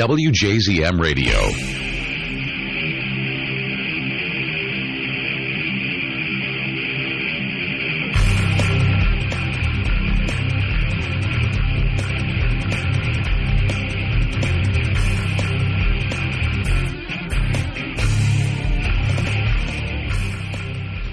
WJZM Radio.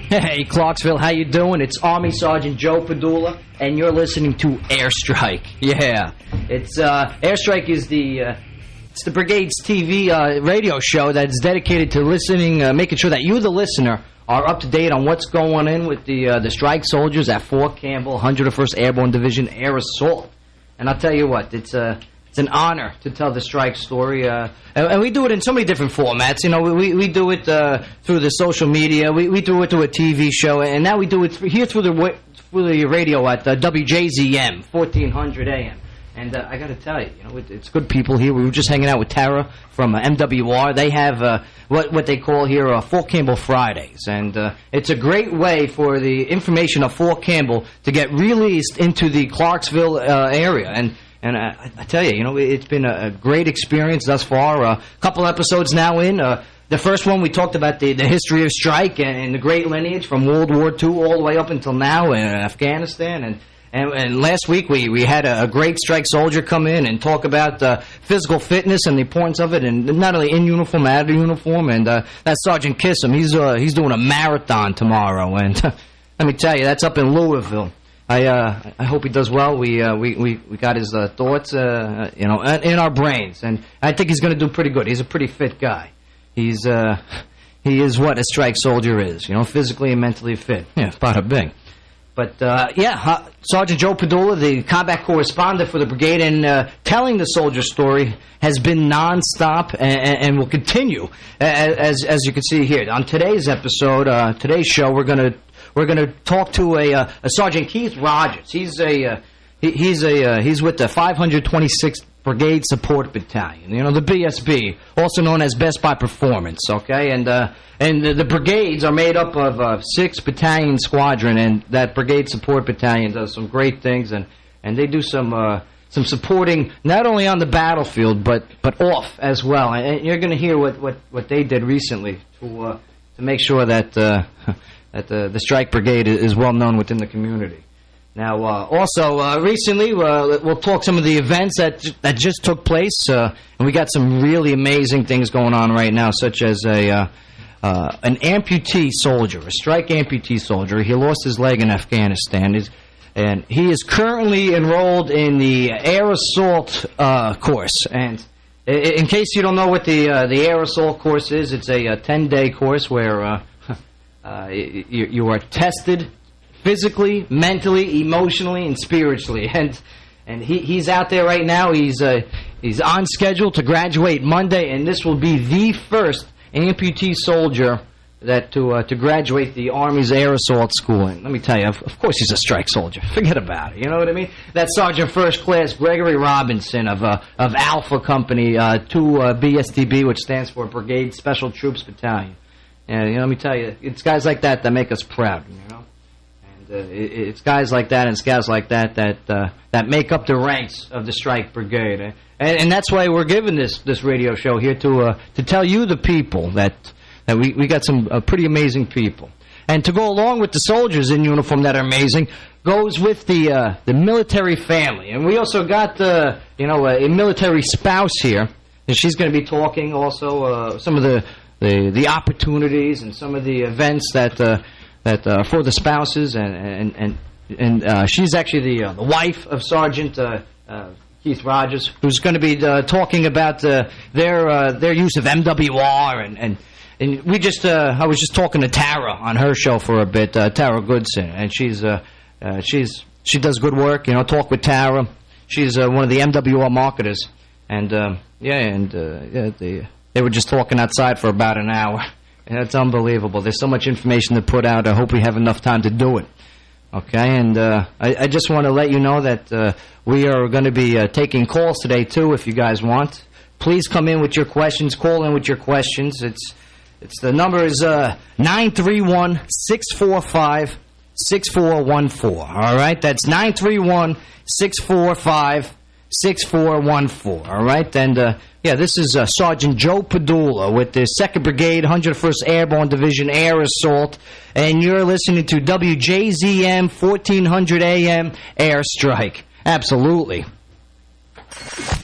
Hey, Clarksville, how you doing? It's Army Sergeant Joe Padula, and you're listening to Airstrike. Yeah, it's Airstrike is it's the Brigade's TV radio show that's dedicated to listening, making sure that you, the listener, are up to date on what's going on with the strike soldiers at Fort Campbell, 101st Airborne Division Air Assault. And I'll tell you what, it's an honor to tell the strike story, and we do it in so many different formats. You know, we do it through the social media, we do it through a TV show, and now we do it here through the radio at WJZM 1400 AM. And I got to tell you, it's good people here. We were just hanging out with Tara from MWR. They have what they call here Fort Campbell Fridays, and it's a great way for the information of Fort Campbell to get released into the Clarksville area. And I tell you, it's been a great experience thus far. A couple episodes now in. The first one, we talked about the history of strike and the great lineage from World War II all the way up until now in Afghanistan. And last week, we had a great strike soldier come in and talk about physical fitness and the importance of it, and not only in uniform, out of uniform. And that's Sergeant Kissam. He's doing a marathon tomorrow. And let me tell you, that's up in Louisville. I hope he does well. We got his thoughts, in our brains, and I think he's going to do pretty good. He's a pretty fit guy. He is what a strike soldier is, physically and mentally fit. Yeah, bada bing. But Sergeant Joe Padula, the combat correspondent for the brigade, and telling the soldier story has been nonstop and will continue, as you can see here on today's episode, today's show. We're gonna talk to a Sergeant Keith Rogers. He's with the 526th Brigade Support Battalion. The BSB, also known as Best by Performance. Okay, and the brigades are made up of 6 battalion squadron, and that Brigade Support Battalion does some great things, and they do some supporting not only on the battlefield but off as well. And you're going to hear what they did recently to make sure that the Strike Brigade is well known within the community. Now, also recently, we'll talk some of the events that just took place, and we got some really amazing things going on right now, such as an amputee soldier, a strike amputee soldier. He lost his leg in Afghanistan, and he is currently enrolled in the Air Assault course. And in case you don't know what the Air Assault course is, it's a 10-day course where you are tested physically, mentally, emotionally, and spiritually. And he's out there right now. He's on schedule to graduate Monday, and this will be the first amputee soldier to graduate the Army's Air Assault School. And let me tell you, of course he's a strike soldier. Forget about it. You know what I mean? That's Sergeant First Class Gregory Robinson of Alpha Company 2 BSTB, which stands for Brigade Special Troops Battalion. And let me tell you, it's guys like that make us proud, And it's guys like that and scouts like that make up the ranks of the Strike Brigade. And that's why we're giving this radio show here to tell you, the people, that we got some pretty amazing people. And to go along with the soldiers in uniform that are amazing goes with the military family. And we also got a military spouse here, and she's going to be talking also some of the opportunities and some of the events that for the spouses, and she's actually the wife of Sergeant Keith Rogers, who's going to be talking about their use of MWR, and I was just talking to Tara on her show for a bit, Tara Goodson, and she does good work. Talk with Tara. She's one of the MWR marketers, and they were just talking outside for about an hour. And it's unbelievable. There's so much information to put out. I hope we have enough time to do it. Okay, and I just want to let you know that we are going to be taking calls today, too, if you guys want. Please come in with your questions. Call in with your questions. The number is 931-645-6414. All right, that's 931-645-6414. 6414. All right? And, yeah, this is Sergeant Joe Padula with the 2nd Brigade, 101st Airborne Division Air Assault. And you're listening to WJZM 1400 AM Airstrike. Absolutely.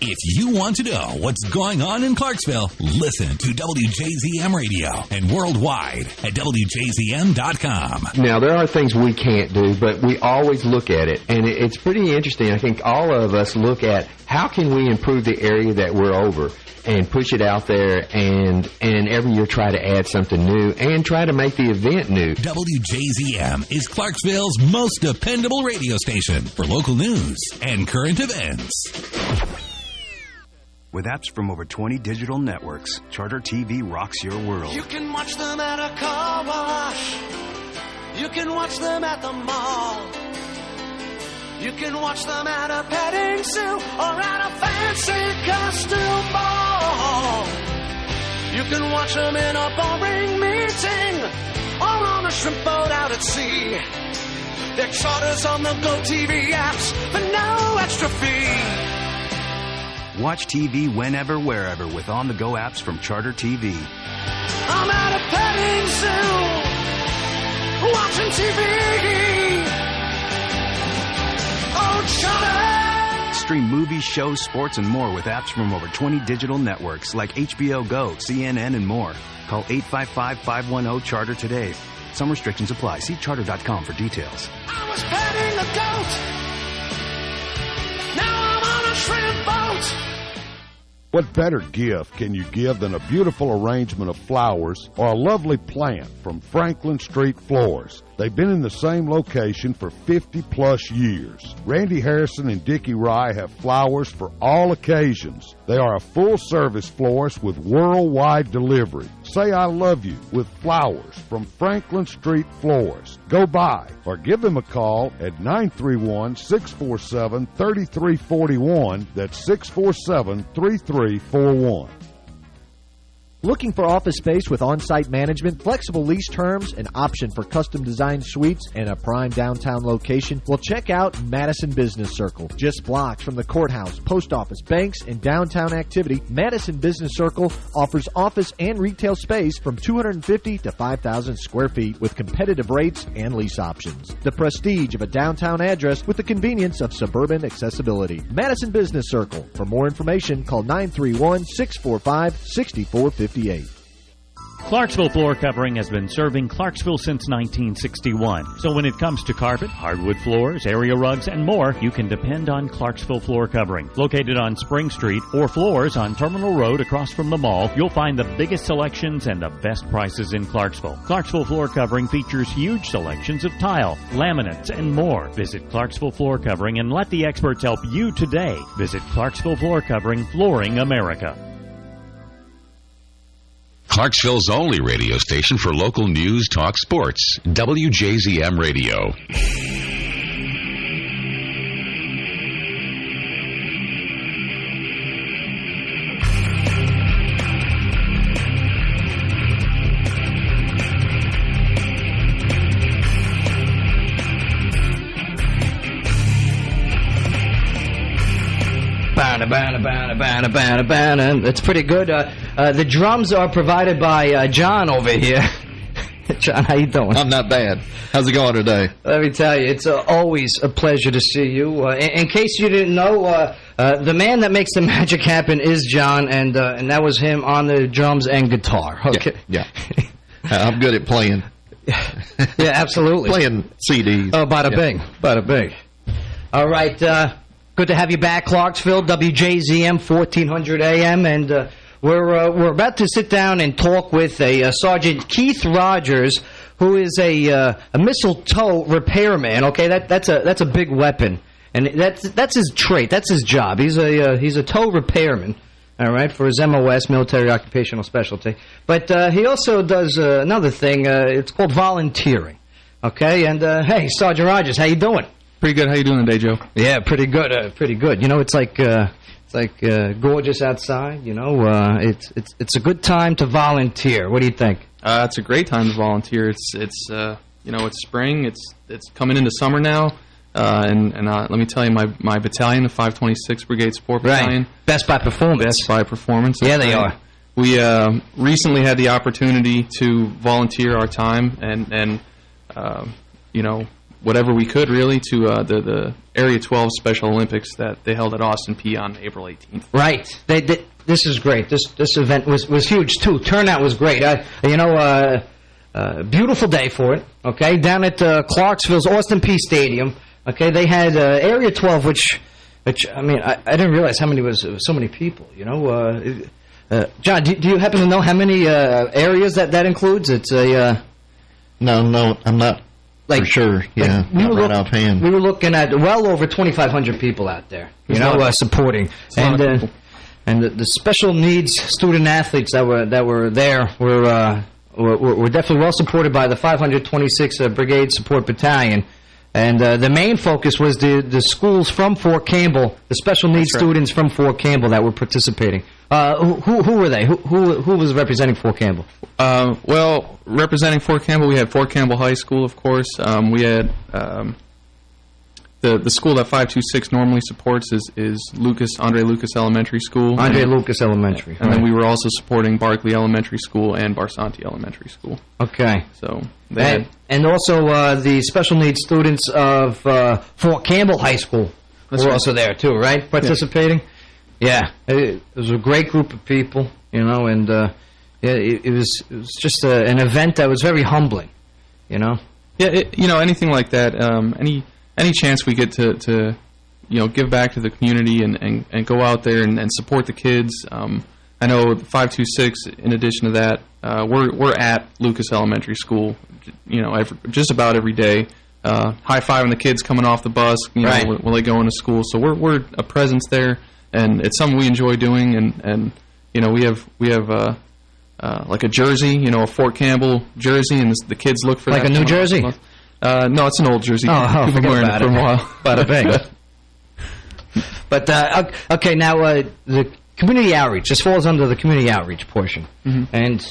If you want to know what's going on in Clarksville, listen to WJZM Radio and worldwide at WJZM.com. Now, there are things we can't do, but we always look at it, and it's pretty interesting. I think all of us look at how can we improve the area that we're over and push it out there, and every year try to add something new and try to make the event new. WJZM is Clarksville's most dependable radio station for local news and current events. With apps from over 20 digital networks, Charter TV rocks your world. You can watch them at a car wash. You can watch them at the mall. You can watch them at a petting zoo or at a fancy costume ball. You can watch them in a boring meeting or on a shrimp boat out at sea. They're Charters on the Go TV apps for no extra fee. Watch TV whenever, wherever with on-the-go apps from Charter TV. I'm at a petting zoo, watching TV. Oh, Charter! Stream movies, shows, sports, and more with apps from over 20 digital networks like HBO Go, CNN, and more. Call 855-510-CHARTER today. Some restrictions apply. See charter.com for details. I was petting a goat. Now I'm on a shrimp boat. What better gift can you give than a beautiful arrangement of flowers or a lovely plant from Franklin Street Flowers? They've been in the same location for 50-plus years. Randy Harrison and Dickie Rye have flowers for all occasions. They are a full-service florist with worldwide delivery. Say I love you with flowers from Franklin Street Flowers. Go by or give them a call at 931-647-3341. That's 647-3341. Looking for office space with on-site management, flexible lease terms, an option for custom-designed suites, and a prime downtown location? Well, check out Madison Business Circle. Just blocks from the courthouse, post office, banks, and downtown activity, Madison Business Circle offers office and retail space from 250 to 5,000 square feet with competitive rates and lease options. The prestige of a downtown address with the convenience of suburban accessibility. Madison Business Circle. For more information, call 931-645-6458. Clarksville Floor Covering has been serving Clarksville since 1961. So when it comes to carpet, hardwood floors, area rugs, and more, you can depend on Clarksville Floor Covering. Located on Spring Street or Floors on Terminal Road across from the mall, you'll find the biggest selections and the best prices in Clarksville. Clarksville Floor Covering features huge selections of tile, laminates, and more. Visit Clarksville Floor Covering and let the experts help you today. Visit Clarksville Floor Covering, Flooring America. Clarksville's only radio station for local news, talk, sports. WJZM Radio. It's pretty good. The drums are provided by John over here. John, how you doing? I'm not bad. How's it going today? Let me tell you, it's always a pleasure to see you. In case you didn't know, the man that makes the magic happen is John, and that was him on the drums and guitar. Okay. Yeah. I'm good at playing. Yeah, absolutely. Playing CDs. Oh, bada bing. Bada bing. All right. Good to have you back, Clarksville, WJZM 1400 AM, and we're about to sit down and talk with a Sergeant Keith Rogers, who is a mistletoe repairman. Okay, that's a big weapon, and that's his trait. That's his job. He's a toe repairman. All right, for his MOS, military occupational specialty. But he also does another thing. It's called volunteering. Okay, and hey, Sergeant Rogers, how you doing? Pretty good. How you doing today, Joe? Yeah, pretty good. Pretty good. You know, it's like gorgeous outside. You know, it's a good time to volunteer. What do you think? It's a great time to volunteer. It's you know, it's spring. It's coming into summer now. and let me tell you, my battalion, the 526 Brigade Support Battalion. Right. Best by performance. Best by performance. Yeah, they are. We recently had the opportunity to volunteer our time and whatever we could really to the Area 12 Special Olympics that they held at Austin Peay on April 18th. Right. This is great. This event was huge too. Turnout was great. Beautiful day for it. Okay, down at Clarksville's Austin Peay Stadium. Okay, they had Area 12, which I mean, I didn't realize how many was so many people. John, do you happen to know how many areas that includes? It's a No, I'm not for sure. Yeah, not right offhand. We were looking at well over 2,500 people out there. Supporting and the special needs student athletes that were there were definitely well supported by the 526 Brigade Support Battalion. And the main focus was the schools from Fort Campbell, the special needs students from Fort Campbell that were participating. Who were they? Who was representing Fort Campbell? Well, representing Fort Campbell, we had Fort Campbell High School, of course. We had the school that 526 normally supports is Andre Lucas Elementary School. Andre Lucas Elementary. And then we were also supporting Barkley Elementary School and Barsanti Elementary School. Okay. So and also the special needs students of Fort Campbell High School were also there too, right? Participating. Yeah, it was a great group of people, and it was just an event that was very humbling, Yeah, anything like that. Any chance we get to give back to the community and go out there and support the kids. I know 526. In addition to that, we're at Lucas Elementary School, just about every day, high-fiving the kids coming off the bus, when they go into school. So we're a presence there, and it's something we enjoy doing. And we have like a jersey, a Fort Campbell jersey, and the kids look for like that. Like a new jersey? No, it's an old jersey. Oh, We've been wearing it for a while. Bada bing. But okay, now the community outreach. This falls under the community outreach portion, and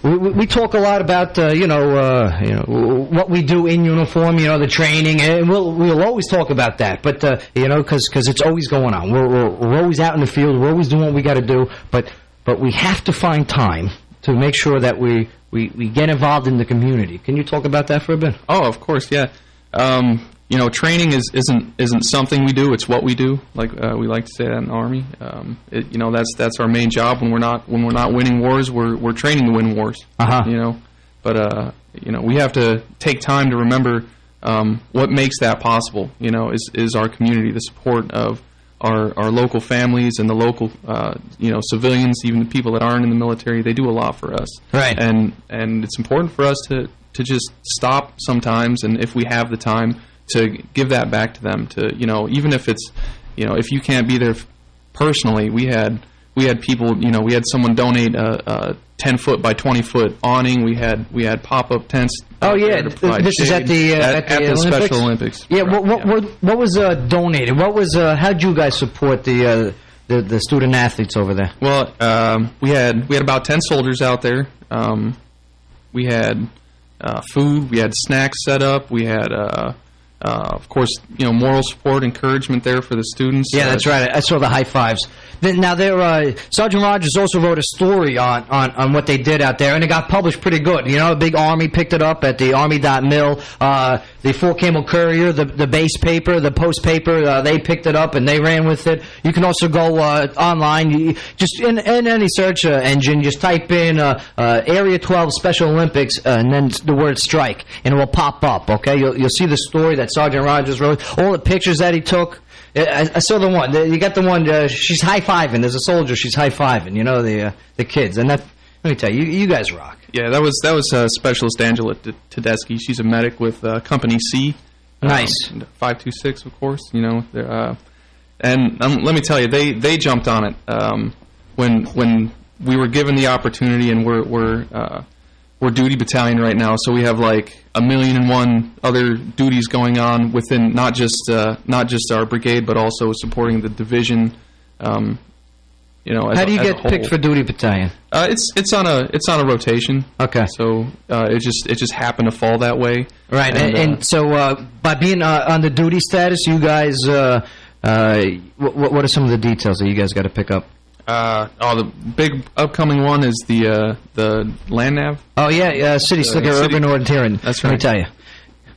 we talk a lot about what we do in uniform. The training, and we'll always talk about that. But because it's always going on. We're always out in the field. We're always doing what we got to do. But we have to find time to make sure that we get involved in the community. Can you talk about that for a bit? Oh, of course, yeah. Training isn't something we do; it's what we do. Like we like to say that in the Army. That's our main job. When we're not winning wars, we're training to win wars. But we have to take time to remember what makes that possible. Is our community, the support of our local families and the local civilians, even the people that aren't in the military. They do a lot for us, right? And it's important for us to just stop sometimes, and if we have the time, to give that back to them. To even if it's if you can't be there personally, we had people. We had someone donate a 10-foot by 20-foot awning. We had pop-up tents. Oh yeah, this is at the Special Olympics. Yeah, what was donated? What was how'd you guys support the student athletes over there? Well, we had about 10 soldiers out there. We had food. We had snacks set up. We had of course, moral support, encouragement there for the students. Yeah, that's right. I saw the high fives. Now, Sergeant Rogers also wrote a story on what they did out there, and it got published pretty good. A big Army picked it up at the Army.mil. The Fort Campbell Courier, the base paper, the post paper, they picked it up and they ran with it. You can also go online, just in any search engine, just type in Area 12 Special Olympics and then the word strike, and it will pop up, okay? You'll see the story that Sergeant Rogers wrote, all the pictures that he took. I saw the one. You got the one, she's high-fiving. There's a soldier, she's high-fiving, the kids. And that, let me tell you, you guys rock. Yeah, that was Specialist Angela Tedeschi. She's a medic with Company C. Nice. 526, of course. And let me tell you, they jumped on it when we were given the opportunity, and we're duty battalion right now, so we have like 1,000,001 other duties going on within not just our brigade, but also supporting the division. How do you get picked for duty battalion? It's on a rotation. Okay. So it just happened to fall that way. Right. And so by being on the duty status, you guys, what are some of the details that you guys got to pick up? The big upcoming one is the land nav. Oh yeah, City Slicker Urban Orienteering. That's right. Let me tell you,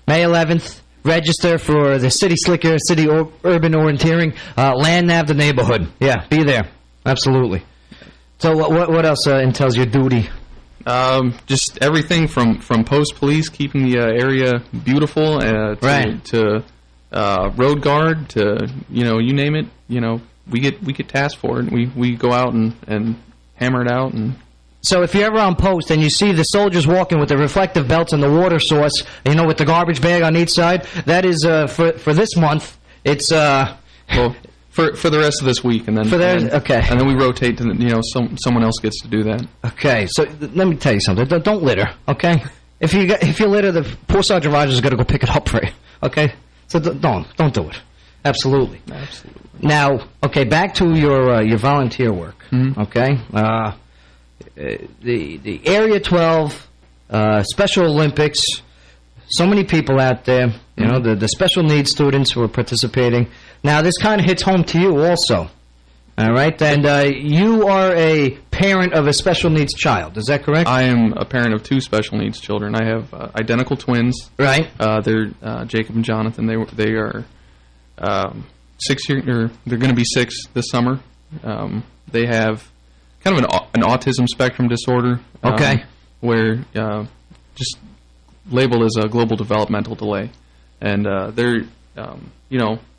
May 11th. Register for the City Slicker City Urban Orienteering. Land nav the neighborhood. Yeah, be there. Absolutely. So what else entails your duty? Just everything from post police, keeping the area beautiful, to road guard, to you name it. We get tasked for it. We go out and hammer it out. And so if you're ever on post and you see the soldiers walking with the reflective belts and the water source, with the garbage bag on each side, that is for this month. It's For the rest of this week, and then okay, and then we rotate to someone else gets to do that. Okay, so let me tell you something. Don't litter, okay? If you litter, the poor Sergeant Rogers is going to go pick it up for you, okay? So don't do it. Absolutely. Now, okay, back to your volunteer work, okay? The Area 12 Special Olympics. So many people out there, the special needs students who are participating. Now, this kind of hits home to you also, all right? And you are a parent of a special needs child. Is that correct? I am a parent of 2 special needs children. I have identical twins. Right. They're Jacob and Jonathan. They are 6 years. They're going to be 6 this summer. They have kind of an autism spectrum disorder. Okay. Where just labeled as a global developmental delay, and they're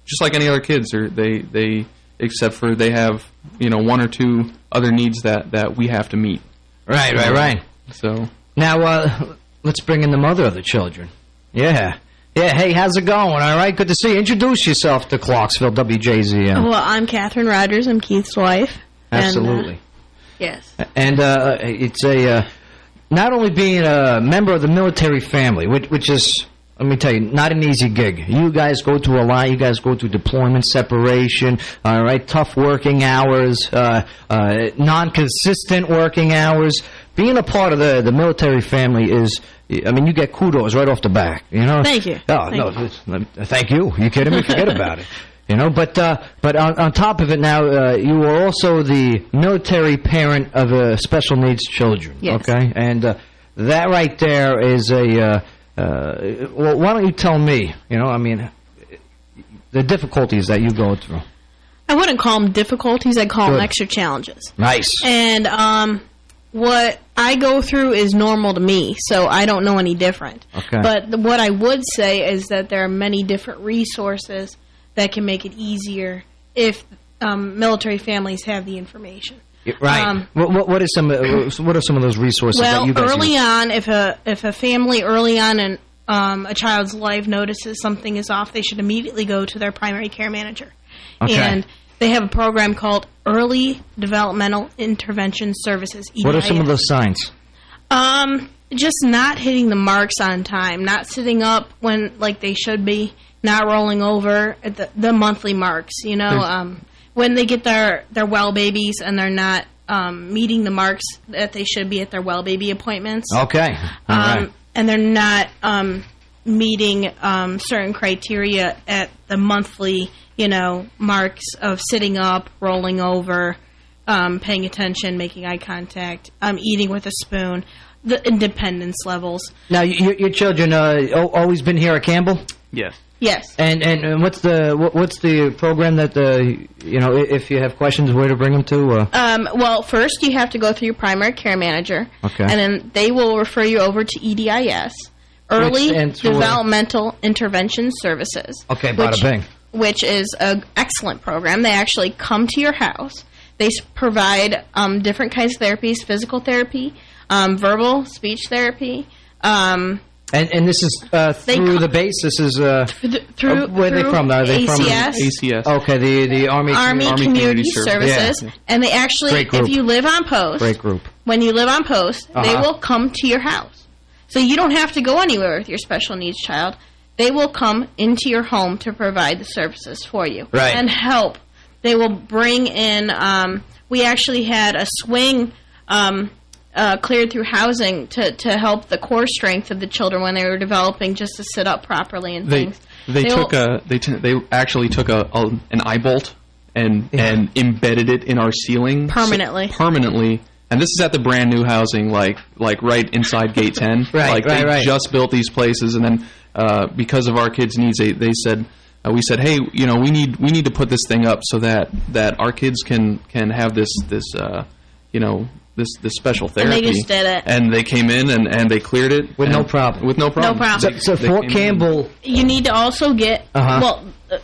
just like any other kids. They except for they have 1 or 2 other needs that we have to meet. Right. So now let's bring in the mother of the children. Yeah. Hey, how's it going? All right, good to see you. Introduce yourself to Clarksville WJZM. Well, I'm Catherine Rogers. I'm Keith's wife. Absolutely. And, yes. And it's not only being a member of the military family, which is, let me tell you, not an easy gig. You guys go through a lot. You guys go through deployment, separation, all right, tough working hours, non-consistent working hours. Being a part of the military family is, you get kudos right off the back, Thank you. Thank you. You kidding me? Forget about it. But on top of it now, you are also the military parent of special needs children. Yes. Okay, and that right there is well, why don't you tell me? The difficulties that you go through. I wouldn't call them difficulties. I'd call them extra challenges. Nice. And what I go through is normal to me, so I don't know any different. Okay. But what I would say is that there are many different resources that can make it easier if military families have the information. Right. What are some of those resources that you guys early use? on, if a family early on in a child's life notices something is off, they should immediately go to their primary care manager. Okay. And they have a program called Early Developmental Intervention Services, EDIS. What are some of those signs? Just not hitting the marks on time, not sitting up when like they should be, not rolling over at the monthly marks, when they get their well babies and they're not meeting the marks that they should be at their well baby appointments. Okay. All right. And they're not meeting certain criteria at the monthly, marks of sitting up, rolling over, paying attention, making eye contact, eating with a spoon, the independence levels. Now, your children always been here at Campbell? Yes. Yes. And what's the program that if you have questions, where to bring them to? Well, first you have to go through your primary care manager. Okay. And then they will refer you over to EDIS, Early Developmental Intervention Services. Okay, bada bing. Which is an excellent program. They actually come to your house. They provide different kinds of therapies: physical therapy, verbal, speech therapy. And this is through the base. This is through where are they from? Are they from ACS? Okay, the Army Community Services. Yeah. And they actually, if you live on post, great group. When you live on post, they will come to your house. So you don't have to go anywhere with your special needs child. They will come into your home to provide the services for you and help. They will bring in we actually had a swing cleared through housing to help the core strength of the children when they were developing, just to sit up properly and things. They actually took an eye bolt and embedded it in our ceiling permanently. And this is at the brand new housing, like right inside Gate 10. They just built these places, and then because of our kids' needs, they said. We said, hey, we need to put this thing up so that our kids can have this special therapy. And they just did it. And they came in and they cleared it with no problem. No problem. So Fort Campbell. You need to also get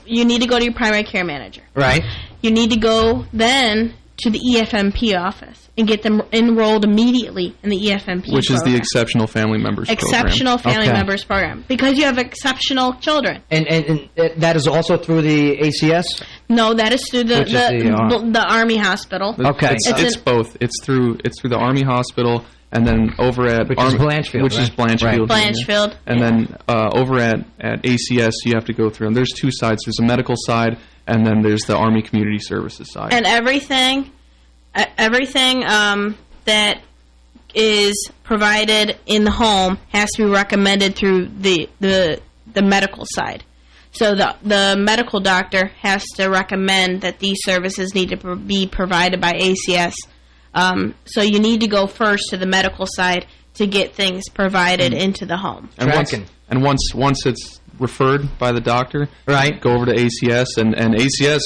you need to go to your primary care manager. Right. You need to go then to the EFMP office and get them enrolled immediately in the EFMP which program. is the Exceptional Family Members Exceptional Family Members Program. Because you have exceptional children. And that is also through the ACS? No, that is through the Army Hospital. Okay. It's both. It's through the Army Hospital, and then over at Blanchfield. Which is Blanchfield. Right. Blanchfield. And then over at ACS, you have to go through. And there's two sides. There's a medical side, and then there's the Army Community Services side. And everything that is provided in the home has to be recommended through the medical side. So the medical doctor has to recommend that these services need to be provided by ACS. So you need to go first to the medical side to get things provided into the home. And once it's referred by the doctor, go over to ACS, and ACS,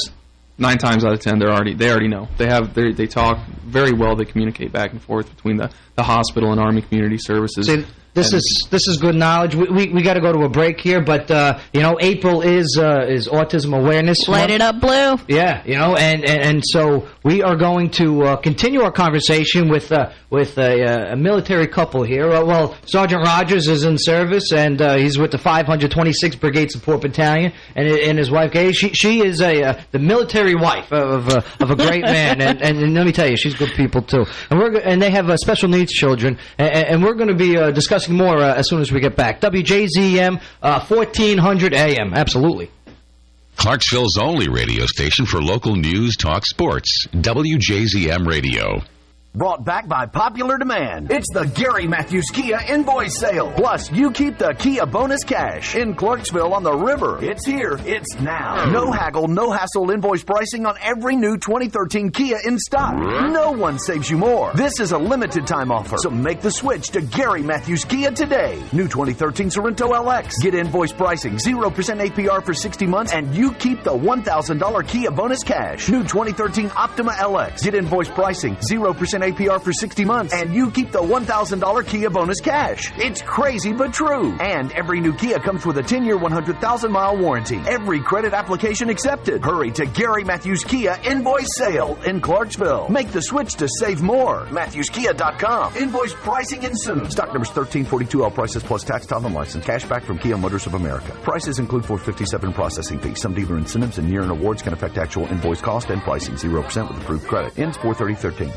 9 times out of 10 they already know. They talk very well. They communicate back and forth between the hospital and Army Community Services. See, this is good knowledge. We got to go to a break here, but April is Autism Awareness Month. Light it up blue. Yeah, and so we are going to continue our conversation with a military couple here. Well, Sergeant Rogers is in service, and he's with the 526th Brigade Support Battalion, and his wife Gay. She is the military wife of a great man, and let me tell you, she's good people too. And they have special needs children, and we're going to be discussing more as soon as we get back. WJZM 1400 AM, absolutely. Clarksville's only radio station for local news, talk, sports. WJZM Radio. Brought back by popular demand. It's the Gary Matthews Kia Invoice Sale. Plus, you keep the Kia bonus cash in Clarksville on the river. It's here. It's now. No haggle, no hassle invoice pricing on every new 2013 Kia in stock. No one saves you more. This is a limited time offer, so make the switch to Gary Matthews Kia today. New 2013 Sorrento LX. Get invoice pricing, 0% APR for 60 months, and you keep the $1,000 Kia bonus cash. New 2013 Optima LX. Get invoice pricing, 0% APR for 60 months, and you keep the $1,000 Kia bonus cash. It's crazy but true. And every new Kia comes with a 10-year, 100,000-mile warranty. Every credit application accepted. Hurry to Gary Matthews Kia Invoice Sale in Clarksville. Make the switch to save more. MatthewsKia.com. Invoice pricing ensues. Stock numbers 1342, all prices plus tax, title, and license. Cash back from Kia Motors of America. Prices include $457 processing fees. Some dealer incentives and year-end awards can affect actual invoice cost and pricing. 0% with approved credit. Ends 4/30/13.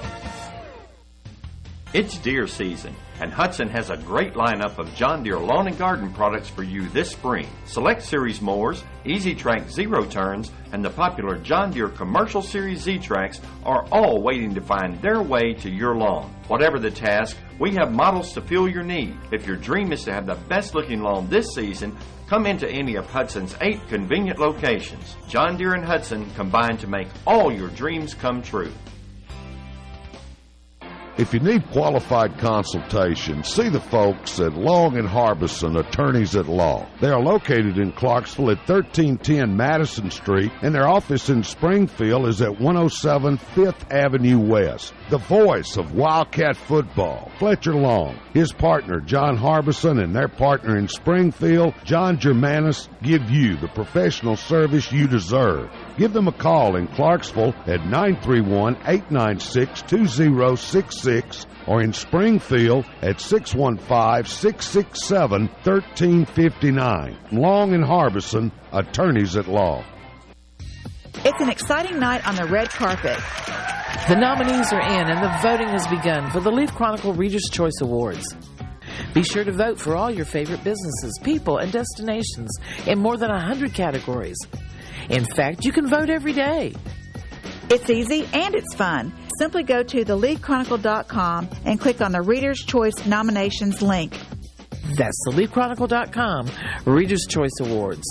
It's deer season, and Hudson has a great lineup of John Deere lawn and garden products for you this spring. Select Series mowers, Easy Track Zero Turns, and the popular John Deere Commercial Series Z-Tracks are all waiting to find their way to your lawn. Whatever the task, we have models to fill your need. If your dream is to have the best looking lawn this season, come into any of Hudson's 8 convenient locations. John Deere and Hudson combine to make all your dreams come true. If you need qualified consultation, see the folks at Long & Harbison, Attorneys at Law. They are located in Clarksville at 1310 Madison Street, and their office in Springfield is at 107 5th Avenue West. The voice of Wildcat football, Fletcher Long, his partner John Harbison, and their partner in Springfield, John Germanis, give you the professional service you deserve. Give them a call in Clarksville at 931-896-2066 or in Springfield at 615-667-1359. Long & Harbison, Attorneys at Law. It's an exciting night on the red carpet. The nominees are in and the voting has begun for the Leaf Chronicle Reader's Choice Awards. Be sure to vote for all your favorite businesses, people, and destinations in more than 100 categories. In fact, you can vote every day. It's easy and it's fun. Simply go to theleafchronicle.com and click on the Reader's Choice Nominations link. That's theleafchronicle.com, Reader's Choice Awards.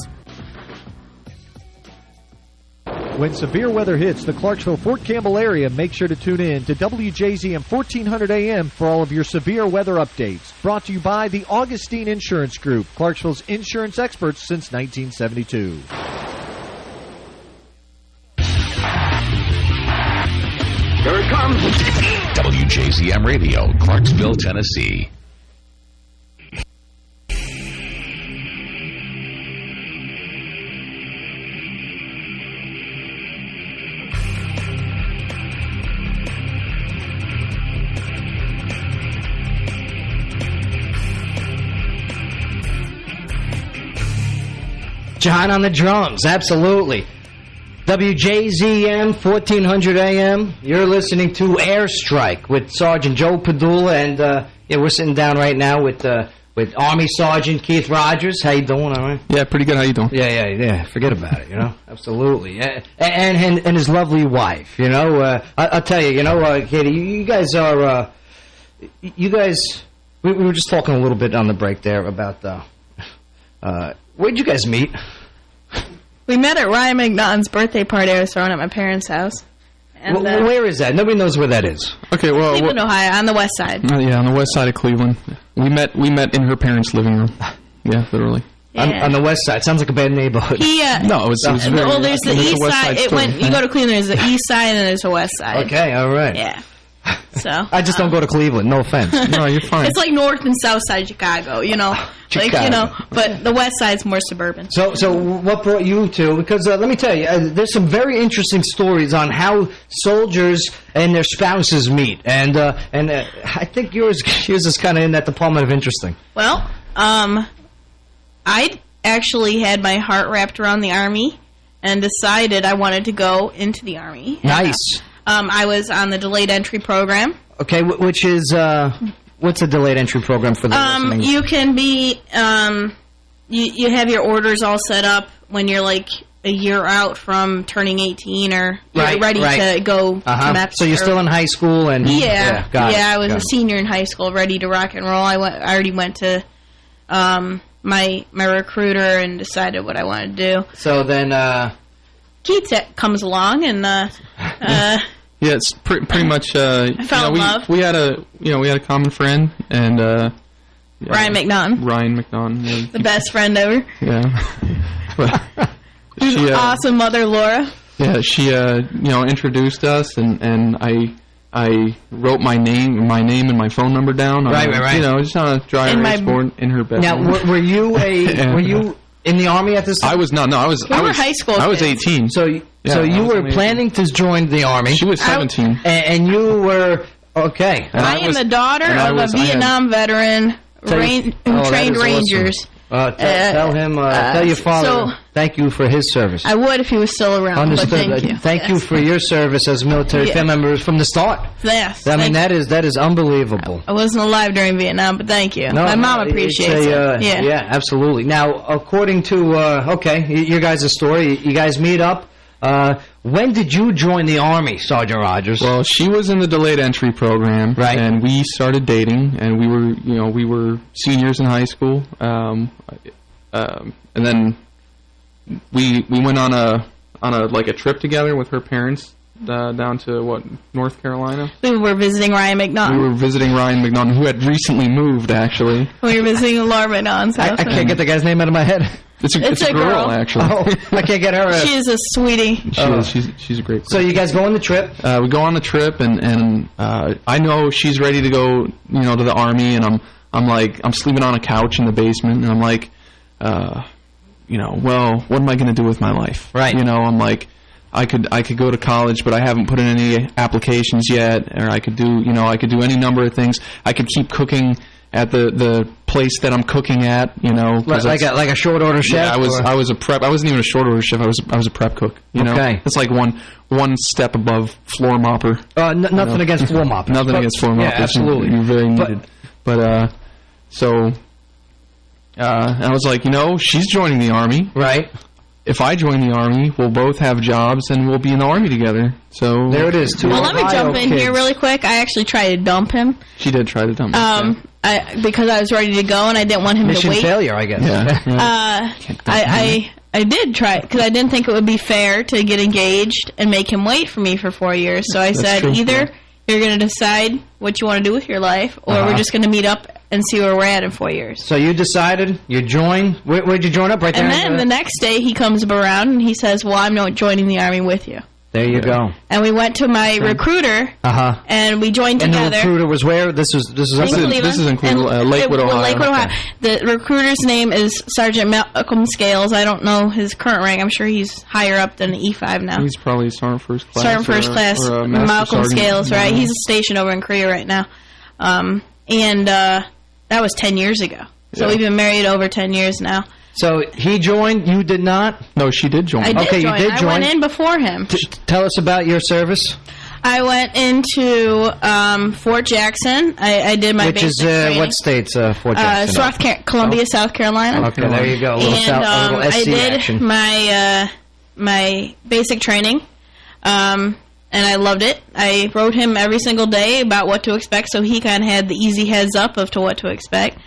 When severe weather hits the Clarksville-Fort Campbell area, make sure to tune in to WJZM 1400 AM for all of your severe weather updates. Brought to you by the Augustine Insurance Group, Clarksville's insurance experts since 1972. Here it comes. WJZM Radio, Clarksville, Tennessee. John on the drums, absolutely. WJZM 1400 AM. You're listening to Airstrike with Sergeant Joe Padula, and we're sitting down right now with Army Sergeant Keith Rogers. How you doing? All right? Yeah, pretty good. How you doing? Yeah. Forget about it. Absolutely. And his lovely wife. I'll tell you. Katie, you guys are. We were just talking a little bit on the break there about where'd you guys meet? We met at Ryan McNaughton's birthday party I was throwing at my parents' house. And, where is that? Nobody knows where that is. Okay, well... Cleveland, Ohio, on the west side. Yeah, on the west side of Cleveland. We met in her parents' living room. Yeah, literally. Yeah. On the west side. Sounds like a bad neighborhood. No, it was very... Well, there's the east side. You go to Cleveland, there's the east side, and there's the west side. Okay, all right. Yeah. So I just don't go to Cleveland. No offense. No, you're fine. It's like north and south side Chicago, Chicago. but the west side's more suburban. So what brought you to? Because let me tell you, there's some very interesting stories on how soldiers and their spouses meet, and I think yours is kind of in that department of interesting. Well, I actually had my heart wrapped around the Army and decided I wanted to go into the Army. Nice. I was on the delayed entry program. Okay, which is what's a delayed entry program for the listening? You can be you have your orders all set up when you're like a year out from turning 18 or you're ready to go. So you're still in high school and I was a senior in high school, ready to rock and roll. I already went to my recruiter and decided what I wanted to do. So then Keith comes along and yeah, it's pretty much. I fell in love. We had a common friend, and Ryan McNaughton. Ryan McNaughton, yeah. The best friend ever. Yeah. His awesome mother, Laura. Yeah, she introduced us, and I wrote my name and my phone number down. Right. Just on a dry erase board in her bedroom. Now, were you were you in the Army at this time? I was not. No, I was. We were high school. I was 18. So you were planning to join the Army. She was 17. And you were okay. I am the daughter of a Vietnam veteran who trained Rangers. Awesome. Tell your father thank you for his service. I would if he was still around. Understood. But thank you. Thank you for your service as military family members from the start. Yes. I mean that is unbelievable. I wasn't alive during Vietnam, but thank you. No, my mom appreciates it. Yeah, absolutely. Now, according to your guys' story, you guys meet up. When did you join the Army, Sergeant Rogers? Well, she was in the delayed entry program, right? And we started dating, and we were seniors in high school, and then we went on a trip together with her parents down to North Carolina. We were visiting Ryan McNaughton. We were visiting Ryan McNaughton, who had recently moved, actually. We were visiting Laura McNaughton's house. I can't get the guy's name out of my head. It's a girl, actually. Oh, I can't get her. She is a sweetie. She's a great person. So you guys go on the trip? We go on the trip, and I know she's ready to go, to the Army, and I'm sleeping on a couch in the basement, and I'm like, well, what am I going to do with my life? Right. I'm like, I could go to college, but I haven't put in any applications yet, or I could do any number of things. I could keep cooking at the place that I'm cooking at, like a short order chef. Yeah, I was a prep. I wasn't even a short order chef. I was a prep cook. Okay, it's like one step above floor mopper. Nothing against floor moppers. Nothing against floor moppers. Yeah, absolutely. You're very needed. But I was like, she's joining the Army, right? if I join the Army, we'll both have jobs and we'll be in the Army together. So there it is. Well, let me jump in here really quick. I actually tried to dump him. She did try to dump him. Because I was ready to go and I didn't want him Mission to wait. failure, I guess. Yeah. I did try it because I didn't think it would be fair to get engaged and make him wait for me for 4 years. So I said, either you're going to decide what you want to do with your life, or we're just going to meet up and see where we're at in 4 years. So you decided, you joined. Where'd you join up? Right there? And then the next day he comes around and he says, well, I'm not joining the Army with you. There you go. And we went to my recruiter, and we joined together. And the recruiter was where? This is in Lakewood, Ohio. Lakewood, Ohio. The recruiter's name is Sergeant Malcolm Scales. I don't know his current rank. I'm sure he's higher up than E5 now. He's probably Sergeant First Class. Sergeant First Class, Malcolm Scales, right? He's stationed over in Korea right now. And that was 10 years ago. So we've been married over 10 years now. So he joined, you did not? No, she did join. I did join. You did join. I went in before him. Tell us about your service. I went into Fort Jackson. I did my basic training. Which is what states, Fort Jackson? Columbia, South Carolina. Okay, there you go. A little I did action. my basic training, and I loved it. I wrote him every single day about what to expect, so he kind of had the easy heads up of to what to expect.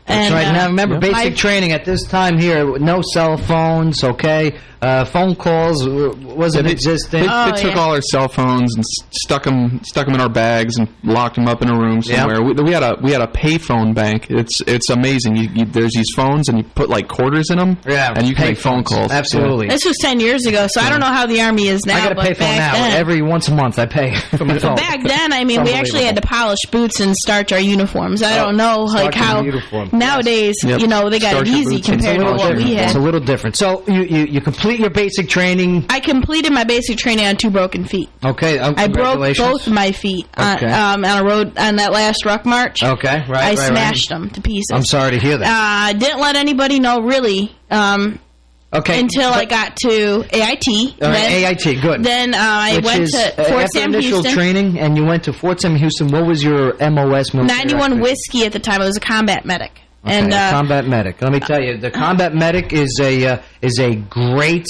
That's right. Now, remember, basic training at this time here, no cell phones, okay? Phone calls wasn't existing. They took all our cell phones and stuck them in our bags and locked them up in a room somewhere. Yep. We had a payphone bank. It's amazing. There's these phones and you put like quarters in them, and you can make phone calls. Absolutely. This was 10 years ago, so I don't know how the Army is now. I got a payphone now. Every once a month I pay for my phone. Back then, I mean, we actually had to polish boots and starch our uniforms. I don't know like how nowadays, you know, they got it easy compared to what we had. It's a little different. So you complete your basic training. I completed my basic training on 2 broken feet. Okay, I broke both my feet on a road on that last ruck march. Okay, I smashed them to pieces. I'm sorry to hear that. I didn't let anybody know really. Until I got to AIT. AIT, good. Then I went to Fort Sam initial Houston. Training, and you went to Fort Sam Houston. What was your MOS? 91 Whiskey at the time. I was a combat medic. Okay, and combat medic. Let me tell you, the combat medic is a great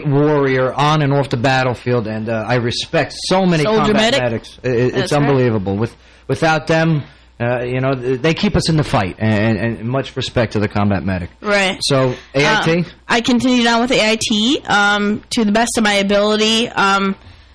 warrior on and off the battlefield, and I respect so many combat medics. It's unbelievable. Right. Without them, you know, they keep us in the fight, and much respect to the combat medic. Right. So AIT. I continued on with AIT to the best of my ability.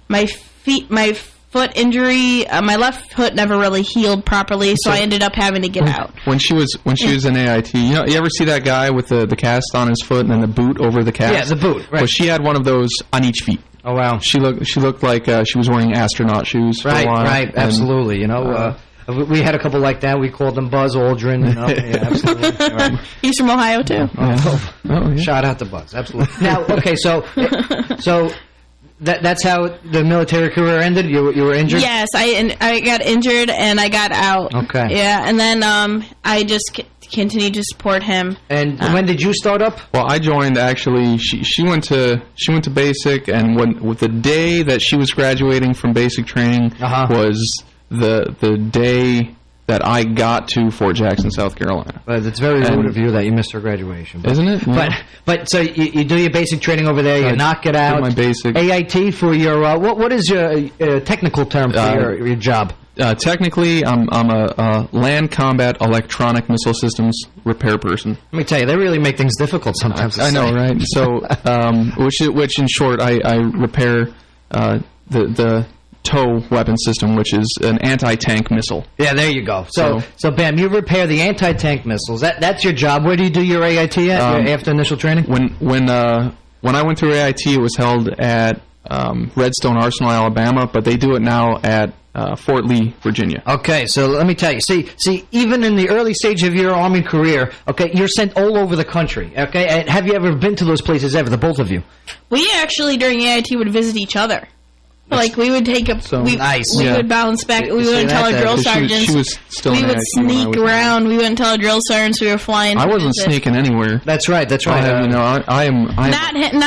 My foot injury, my left foot never really healed properly, so I ended up having to get out. When she was in AIT, you ever see that guy with the cast on his foot and then the boot over the cast? Yeah, the boot. Right. Well, she had one of those on each feet. Oh wow. She looked like she was wearing astronaut shoes. For a while, right, absolutely. You know. We had a couple like that. We called them Buzz Aldrin. You know? Yeah, absolutely. Right. He's from Ohio too. Yeah. Shout out to Buzz. Absolutely. Now, okay, so that's how the military career ended. You were injured. Yes, I got injured and I got out. Okay. Yeah, and then I just continued to support him. And when did you start up? Well, I joined actually. She went to basic, and with the day that she was graduating from basic training was the day that I got to Fort Jackson, South Carolina. But it's very rude of you that you missed her graduation. Isn't it? Yeah. But so you do your basic training over there, you knock it out. My basic. AIT for your, what is your technical term for your job? Technically, I'm a land combat electronic missile systems repair person. Let me tell you, they really make things difficult sometimes. I know, right? So, which in short, I repair the TOW weapon system, which is an anti-tank missile. Yeah, there you go. So Bam, you repair the anti-tank missiles. That's your job. Where do you do your AIT at after initial training? When I went through AIT, it was held at Redstone Arsenal, Alabama, but they do it now at Fort Lee, Virginia. Okay, so let me tell you. See, even in the early stage of your Army career, okay, you're sent all over the country, okay? And have you ever been to those places ever, the both of you? We actually, during AIT, would visit each other. Like, we would take nice. We would bounce back. We wouldn't tell our drill sergeants. She was still we would sneak around. We wouldn't tell our drill sergeants we were flying. I wasn't sneaking anywhere. That's right. I am not him,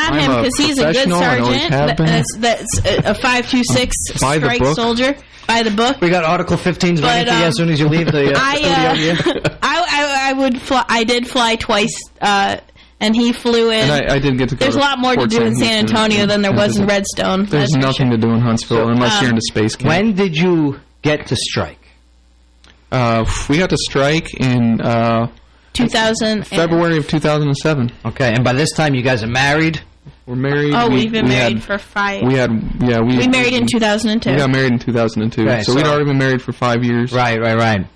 because he's a good sergeant. That's a 526 strike soldier. By the book. We got Article 15s ready for you as soon as you leave the studio. I did fly twice. And he flew in. And I did get to go. There's a lot more to do in San Antonio than there was in Redstone. There's nothing to do in Huntsville unless you're into space camp. When did you get to Strike? We got to Strike in 2000 February of 2007. Okay, and by this time you guys are married? We're married. Oh, we've been married for 5. We married in 2002. We got married in 2002. Okay, so we'd already been married for 5 years. Right.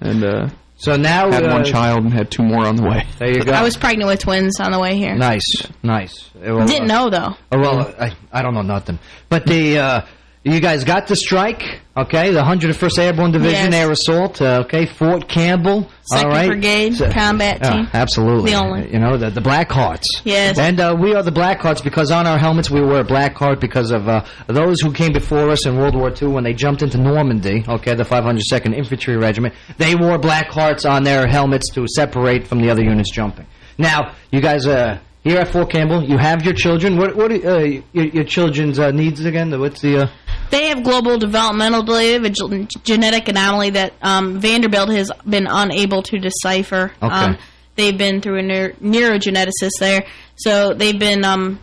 And so now had one child and had 2 more on the way. There you go. I was pregnant with twins on the way here. Nice. Well, Didn't know though. I don't know nothing. But you guys got the Strike, okay? The 101st Airborne Division Air Assault, okay? Fort Campbell, all right? Brigade Combat Team. Absolutely. The only. You know, the Black Hearts. Yes. And we are the Black Hearts because on our helmets we wear a Black Heart because of those who came before us in World War II when they jumped into Normandy, okay, the 502nd Infantry Regiment. They wore Black Hearts on their helmets to separate from the other units jumping. Now, you guys here at Fort Campbell, you have your children. What are your children's needs again? What's the... They have global developmental delay, a genetic anomaly that Vanderbilt has been unable to decipher. Okay. They've been through a neurogeneticist there. So they've been,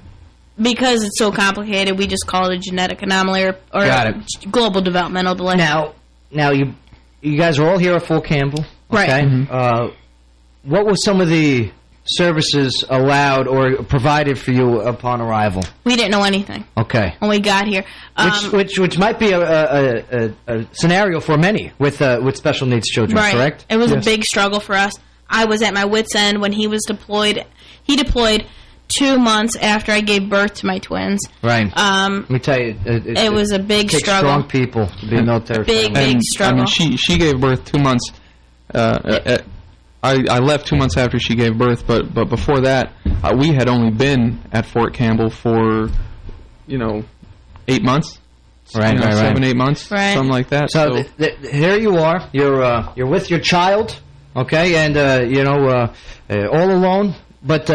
because it's so complicated, we just call it a genetic anomaly or global developmental delay. Now you guys are all here at Fort Campbell. Okay? Right. Mm-hmm. What were some of the services allowed or provided for you upon arrival? We didn't know anything. Okay. When we got here. Which might be a scenario for many with special needs children, right. Correct? It was a big struggle for us. I was at my wit's end when he was deployed. He deployed 2 months after I gave birth to my twins. Right. Let me tell you, it was a big struggle. Strong people to be military. Big struggle. I mean, she gave birth 2 months. I left 2 months after she gave birth, but before that, we had only been at Fort Campbell for, 8 months. Right, 7, 8 months, right. Something like that. So here you are. You're with your child, okay, and all alone. But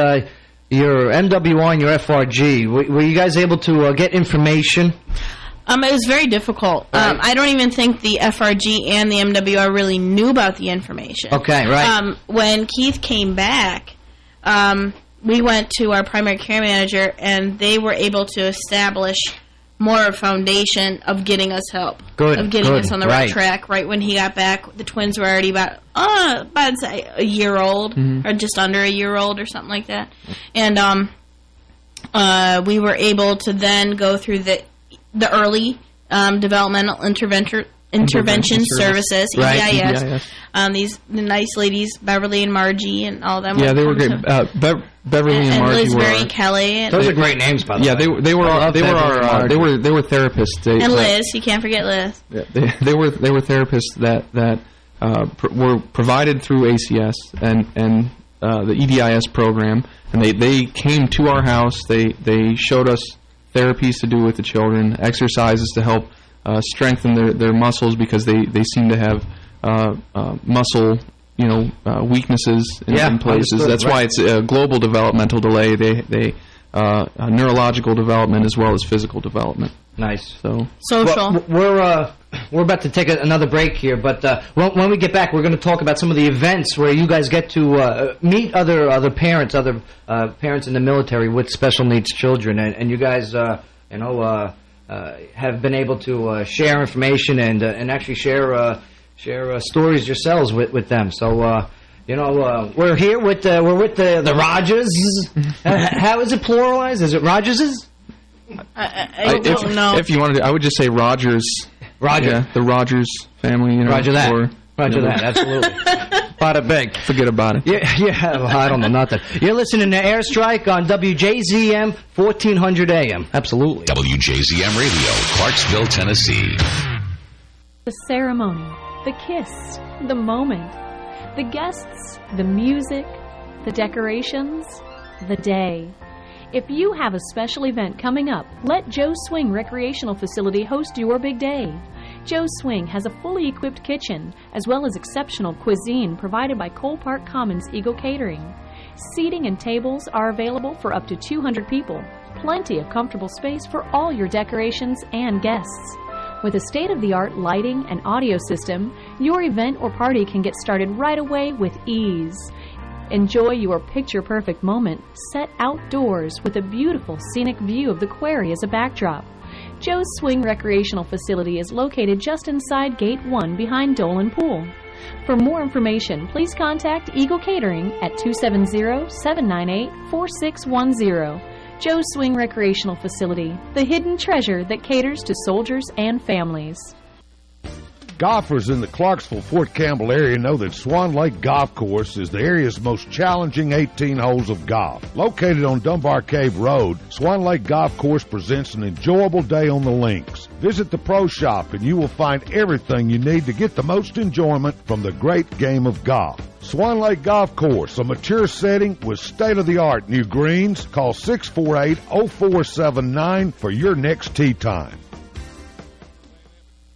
your MWR and your FRG, were you guys able to get information? It was very difficult. Right. I don't even think the FRG and the MWR really knew about the information. Okay, right. When Keith came back, we went to our primary care manager, and they were able to establish more of a foundation of getting us help. Of getting us on the right track. Right when he got back, the twins were already about say a year old, or just under a year old, or something like that. And we were able to then go through the early developmental intervention services, right. EIS. These nice ladies, Beverly and Margie, and all them. Yeah, they were great. Beverly and Margie Lizberry were. And Kelly. Those are great names, by the way. Yeah, they were therapists. And Liz, you can't forget Liz. Yeah, they were therapists that were provided through ACS and the EDIS program, and they came to our house. They showed us therapies to do with the children, exercises to help strengthen their muscles because they seem to have muscle weaknesses in places. That's why it's a global developmental delay. They neurological development as well as physical development. Nice. So social. Well, we're about to take another break here, but when we get back, we're going to talk about some of the events where you guys get to meet other parents, parents in the military with special needs children, and you guys, have been able to share information and actually share stories yourselves with them. So. We're here with the Rogers. How is it pluralized? Is it Rogerses? I don't know. If you wanted to, I would just say Rogers. Roger. Yeah, the Rogers family. Roger that. Roger that. Absolutely. Bada big. Forget about it. Yeah. Well, I don't know nothing. You're listening to Airstrike on WJZM 1400 AM. Absolutely. WJZM Radio, Clarksville, Tennessee. The ceremony, the kiss, the moment, the guests, the music, the decorations, the day. If you have a special event coming up, let Joe's Swing Recreational Facility host your big day. Joe's Swing has a fully equipped kitchen, as well as exceptional cuisine provided by Cole Park Commons Eagle Catering. Seating and tables are available for up to 200 people. Plenty of comfortable space for all your decorations and guests. With a state-of-the-art lighting and audio system, your event or party can get started right away with ease. Enjoy your picture-perfect moment set outdoors with a beautiful scenic view of the quarry as a backdrop. Joe's Swing Recreational Facility is located just inside Gate 1 behind Dolan Pool. For more information, please contact Eagle Catering at 270-798-4610. Joe's Swing Recreational Facility, the hidden treasure that caters to soldiers and families. Golfers in the Clarksville-Fort Campbell area know that Swan Lake Golf Course is the area's most challenging 18 holes of golf. Located on Dunbar Cave Road, Swan Lake Golf Course presents an enjoyable day on the links. Visit the pro shop and you will find everything you need to get the most enjoyment from the great game of golf. Swan Lake Golf Course, a mature setting with state-of-the-art new greens. Call 648-0479 for your next tee time.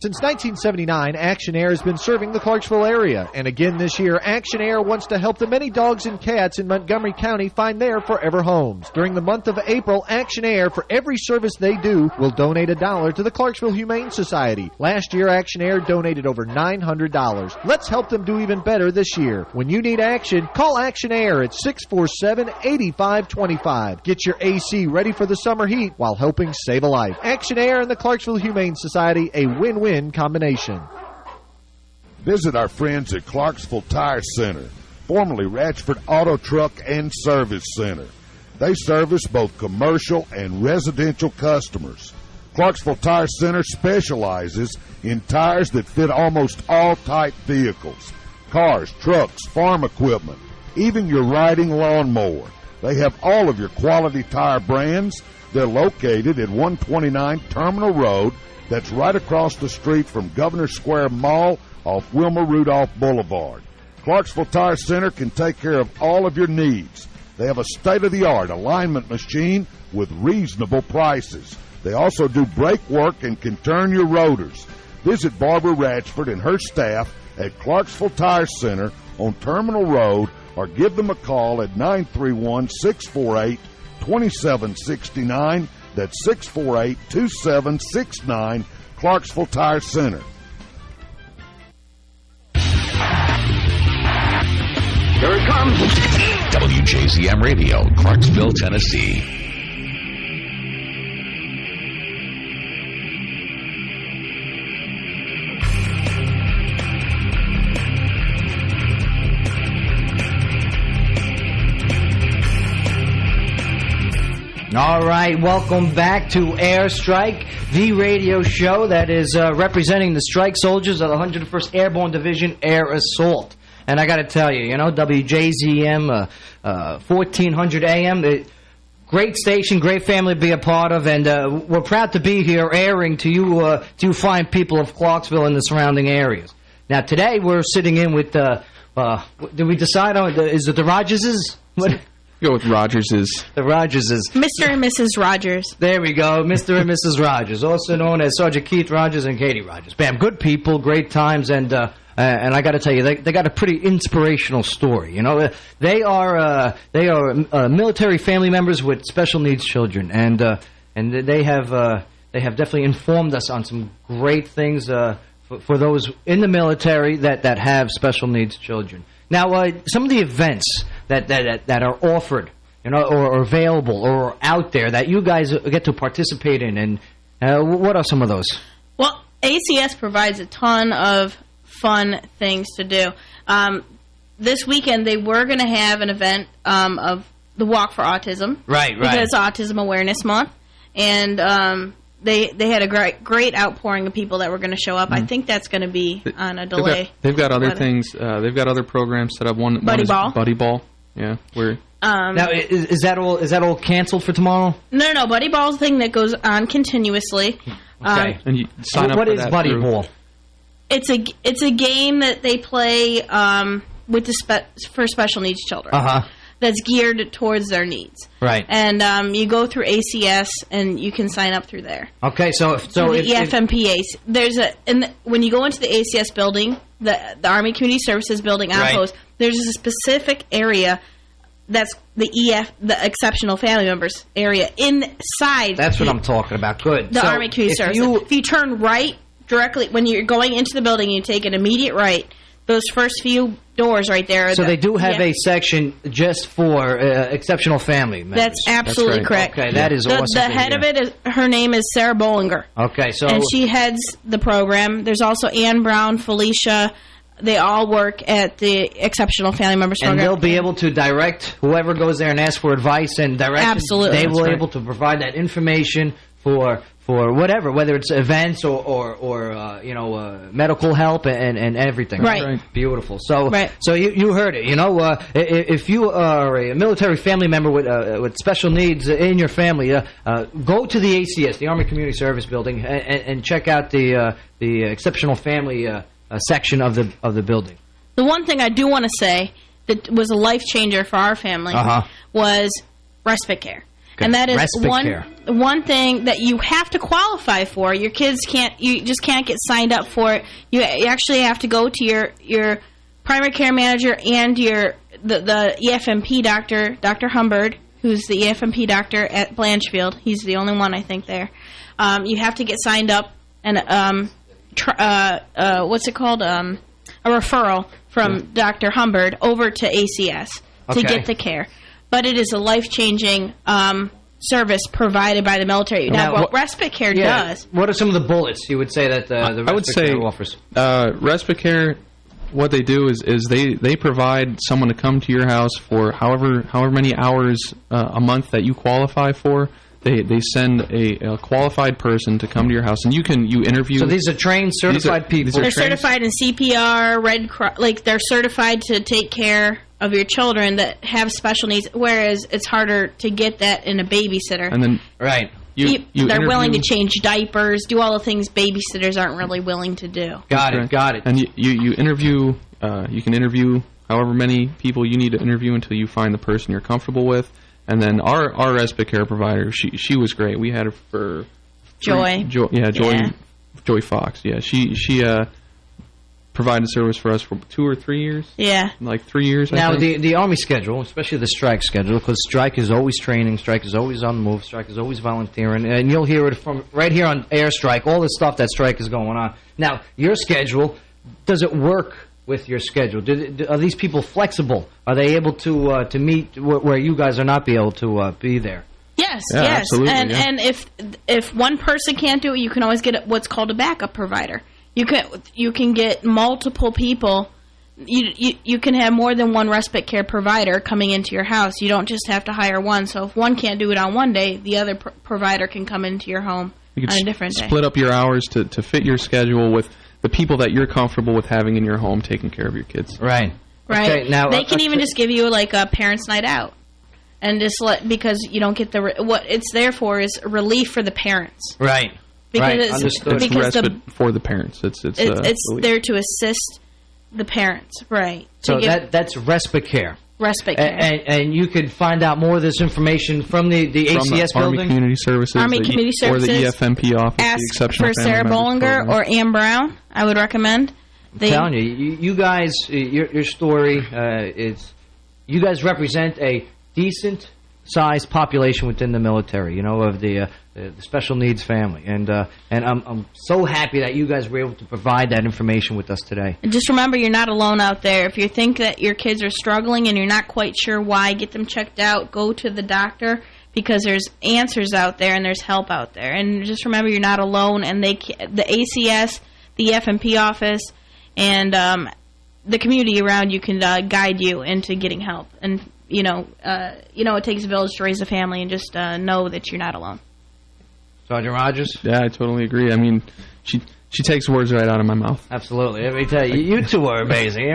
Since 1979, Action Air has been serving the Clarksville area. And again this year, Action Air wants to help the many dogs and cats in Montgomery County find their forever homes. During the month of April, Action Air, for every service they do, will donate $1 to the Clarksville Humane Society. Last year, Action Air donated over $900. Let's help them do even better this year. When you need action, call Action Air at 647-8525. Get your AC ready for the summer heat while helping save a life. Action Air and the Clarksville Humane Society, a win-win combination. Visit our friends at Clarksville Tire Center, formerly Ratchford Auto Truck and Service Center. They service both commercial and residential customers. Clarksville Tire Center specializes in tires that fit almost all type vehicles: cars, trucks, farm equipment, even your riding lawnmower. They have all of your quality tire brands. They're located at 129 Terminal Road. That's right across the street from Governor Square Mall off Wilma Rudolph Boulevard. Clarksville Tire Center can take care of all of your needs. They have a state-of-the-art alignment machine with reasonable prices. They also do brake work and can turn your rotors. Visit Barbara Ratchford and her staff at Clarksville Tire Center on Terminal Road or give them a call at 931-648-2769. That's 648-2769, Clarksville Tire Center. Here it comes. WJZM Radio, Clarksville, Tennessee. All right, welcome back to Airstrike, the radio show that is representing the strike soldiers of the 101st Airborne Division Air Assault. And I got to tell you, WJZM 1400 AM, great station, great family to be a part of, and we're proud to be here airing to you fine people of Clarksville and the surrounding areas. Now, today we're sitting in with, did we decide on, is it the Rogerses? What? Go with Rogerses. The Rogerses. Mr. and Mrs. Rogers. There we go, Mr. and Mrs. Rogers, also known as Sergeant Keith Rogers and Katie Rogers. Bam, good people, great times, and I got to tell you, they got a pretty inspirational story. They are military family members with special needs children, and they have definitely informed us on some great things for those in the military that have special needs children. Now, some of the events that are offered, or available, or out there that you guys get to participate in, and what are some of those? Well, ACS provides a ton of fun things to do. This weekend, they were going to have an event of the Walk for Autism. Right. Because it's Autism Awareness Month. And they had a great outpouring of people that were going to show up. I think that's going to be on a delay. They've got other things. They've got other programs set up. One is Buddy Ball. Yeah. Now, is that all canceled for tomorrow? No. Buddy Ball's a thing that goes on continuously. Okay. And you sign up what for is that Buddy Ball? It's a game that they play with for special needs children. That's geared towards their needs. Right. And you go through ACS and you can sign up through there. Okay, so the EFMPA. When you go into the ACS building, the Army Community Services building outpost, there's a specific area that's the Exceptional Family Members area inside. That's what I'm talking about. Good. The Army Community Services. If you turn right directly when you're going into the building, you take an immediate right. those first few doors right there. So they do have a section just for exceptional family members. That's absolutely correct. Okay, that is awesome. The head of it, her name is Sarah Bollinger. Okay, so... And she heads the program. There's also Ann Brown, Felicia. They all work at the Exceptional Family Members Program. And they'll be able to direct whoever goes there and asks for advice and direction. Absolutely. They will be able to provide that information for whatever, whether it's events or medical help and everything. Right. Beautiful. So you heard it. If you are a military family member with special needs in your family, go to the ACS, the Army Community Service Building, and check out the Exceptional Family section of the building. The one thing I do want to say that was a life changer for our family was respite care. Okay. And that is Respite one thing that you have to qualify for. Your kids you just can't get signed up for it. You actually have to go to your primary care manager and the EFMP doctor, Dr. Humbert, who's the EFMP doctor at Blanchfield. He's the only one, I think, there. You have to get signed up and what's it called? A referral from Dr. Humbert over to ACS to get the care. But it is a life-changing service provided by the military. Now, what respite care does... What are some of the bullets you would say that the respite care offers? Respite care, what they do is they provide someone to come to your house for however many hours a month that you qualify for. They send a qualified person to come to your house, and you interview. So these are trained, certified people. They're certified in CPR, Red Cross. Like, they're certified to take care of your children that have special needs, whereas it's harder to get that in a babysitter. And then they're willing to change diapers, do all the things babysitters aren't really willing to do. Got it. And you interview. You can interview however many people you need to interview until you find the person you're comfortable with. And then our respite care provider, she was great. We had her for Joy. Joy Fox. Yeah, she provided service for us for 2 or 3 years. Yeah, like 3 years. Now I think. the Army schedule, especially the strike schedule, because strike is always training, strike is always on the move, strike is always volunteering, and you'll hear it from right here on Airstrike. All the stuff that strike is going on. Now your schedule, does it work with your schedule? Are these people flexible? Are they able to meet where you guys are not be able to be there? Yes, yeah, yes. Absolutely, and if one person can't do it, you can always get what's called a backup provider. You can get multiple people. You can have more than one respite care provider coming into your house. You don't just have to hire one. So if one can't do it on one day, the other provider can come into your home on a different day. Split up your hours to fit your schedule with the people that you're comfortable with having in your home taking care of your kids. Right. Okay, now they can even just give you like a parents' night out, and just because you don't get what it's there for is relief for the parents. Right. Because Understood. It's respite for the parents. It's there to assist the parents. Right. So that's respite care. Respite care. And you could find out more of this information from the ACS building? Army Community Services. Army Community Services. Or the EFMP office. Ask the Exceptional for Sarah Bollinger or Ann Brown. I would recommend. I'm telling you guys, your story is, you guys represent a decent-sized population within the military, of the special needs family. And I'm so happy that you guys were able to provide that information with us today. And just remember, you're not alone out there. If you think that your kids are struggling and you're not quite sure why, get them checked out. Go to the doctor, because there's answers out there and there's help out there. And just remember, you're not alone. And the ACS, the FMP office, and the community around you can guide you into getting help. And it takes a village to raise a family, and just know that you're not alone. Sergeant Rogers? Yeah, I totally agree. I mean, she takes words right out of my mouth. Absolutely. Let me tell you, you two are amazing.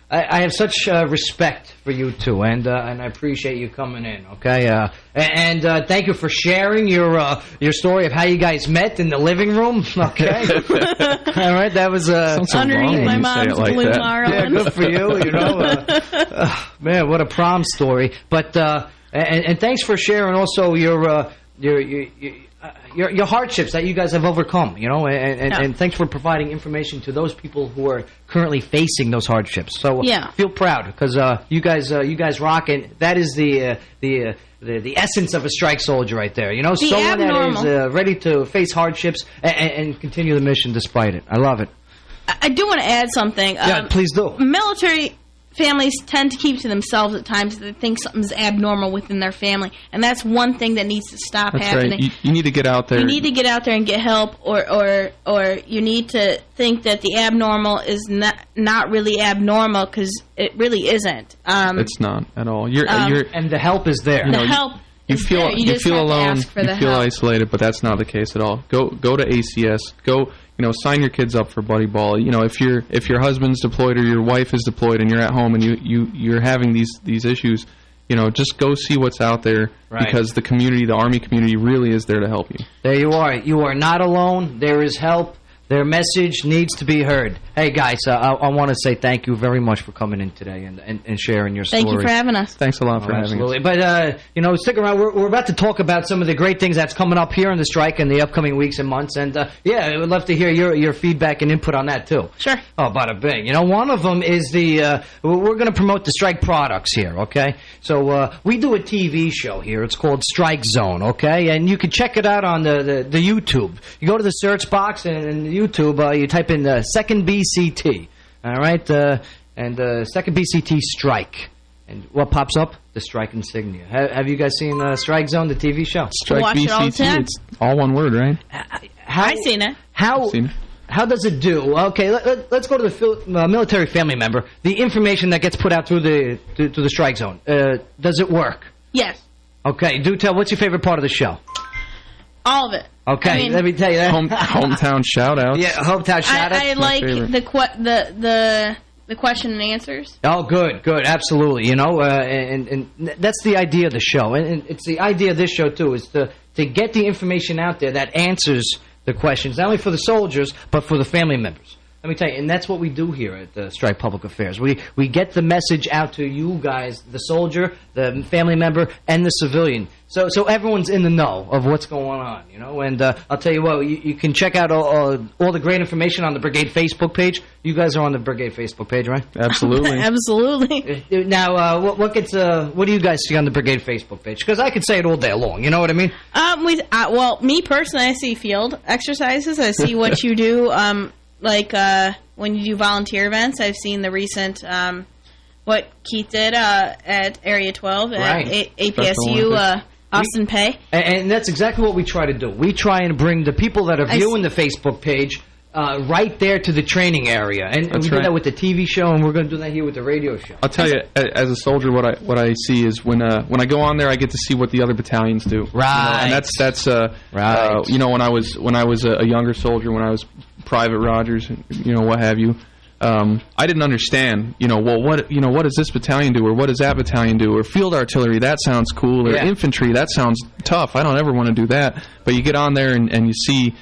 I have such respect for you two, and I appreciate you coming in. Okay, and thank you for sharing your story of how you guys met in the living room. Okay, all right, that was underneath my mom's blue Marlin. Yeah, good for you. Man, what a prom story! But and thanks for sharing also your hardships that you guys have overcome, and thanks for providing information to those people who are currently facing those hardships. So feel proud, because you guys rock, and that is the essence of a strike soldier right there. Someone that is ready to face hardships and continue the mission despite it. I love it. I do want to add something. Yeah, please do. Military families tend to keep to themselves at times. They think something's abnormal within their family, and that's one thing that needs to stop happening. Right. You need to get out there. You need to get out there and get help, or you need to think that the abnormal is not really abnormal, because it really isn't. It's not at all. And the help is there. The help. You feel alone. You feel isolated, but that's not the case at all. Go to ACS. Go. Sign your kids up for buddy ball. If your husband's deployed or your wife is deployed and you're at home and you're having these issues, just go see what's out there, because the community, the Army community, really is there to help you. There you are. You are not alone. There is help. Their message needs to be heard. Hey, guys, I want to say thank you very much for coming in today and sharing your story. Thank you for having us. Thanks a lot for having us. But, stick around. We're about to talk about some of the great things that's coming up here in the strike in the upcoming weeks and months. And, I would love to hear your feedback and input on that, too. Sure. Oh, bada bing. One of them is we're going to promote the strike products here, okay? So we do a TV show here. It's called Strike Zone, okay? And you can check it out on the YouTube. You go to the search box and YouTube, you type in 2nd BCT, all right? And 2nd BCT Strike. And what pops up? The strike insignia. Have you guys seen Strike Zone, the TV show? Strike BCT, it's all one word, right? I've seen it. How does it do? Okay, let's go to the military family member. The information that gets put out through the Strike Zone. Does it work? Yes. Okay, do tell. What's your favorite part of the show? All of it. Okay, let me tell you that. Hometown shout-outs. Yeah, hometown shout-outs. I like the question and answers. Oh, good, absolutely. And that's the idea of the show. And it's the idea of this show, too, is to get the information out there that answers the questions, not only for the soldiers, but for the family members. Let me tell you, and that's what we do here at Strike Public Affairs. We get the message out to you guys, the soldier, the family member, and the civilian. So everyone's in the know of what's going on, And I'll tell you what, you can check out all the great information on the Brigade Facebook page. You guys are on the Brigade Facebook page, right? Absolutely. Absolutely. Now, what do you guys see on the Brigade Facebook page? Because I could say it all day long. You know what I mean? Well, me personally, I see field exercises. I see what you do. When you do volunteer events, I've seen the recent what Keith did at Area 12 at APSU, Austin Pay. And that's exactly what we try to do. We try and bring the people that are viewing the Facebook page right there to the training area. And we do that with the TV show, and we're going to do that here with the radio show. I'll tell you, as a soldier, what I see is when I go on there, I get to see what the other battalions do. Right. And that's right. When I was a younger soldier, when I was Private Rogers, what have you. I didn't understand, what does this battalion do, or what does that battalion do, or field artillery, that sounds cool, or infantry, that sounds tough. I don't ever want to do that. But you get on there and you see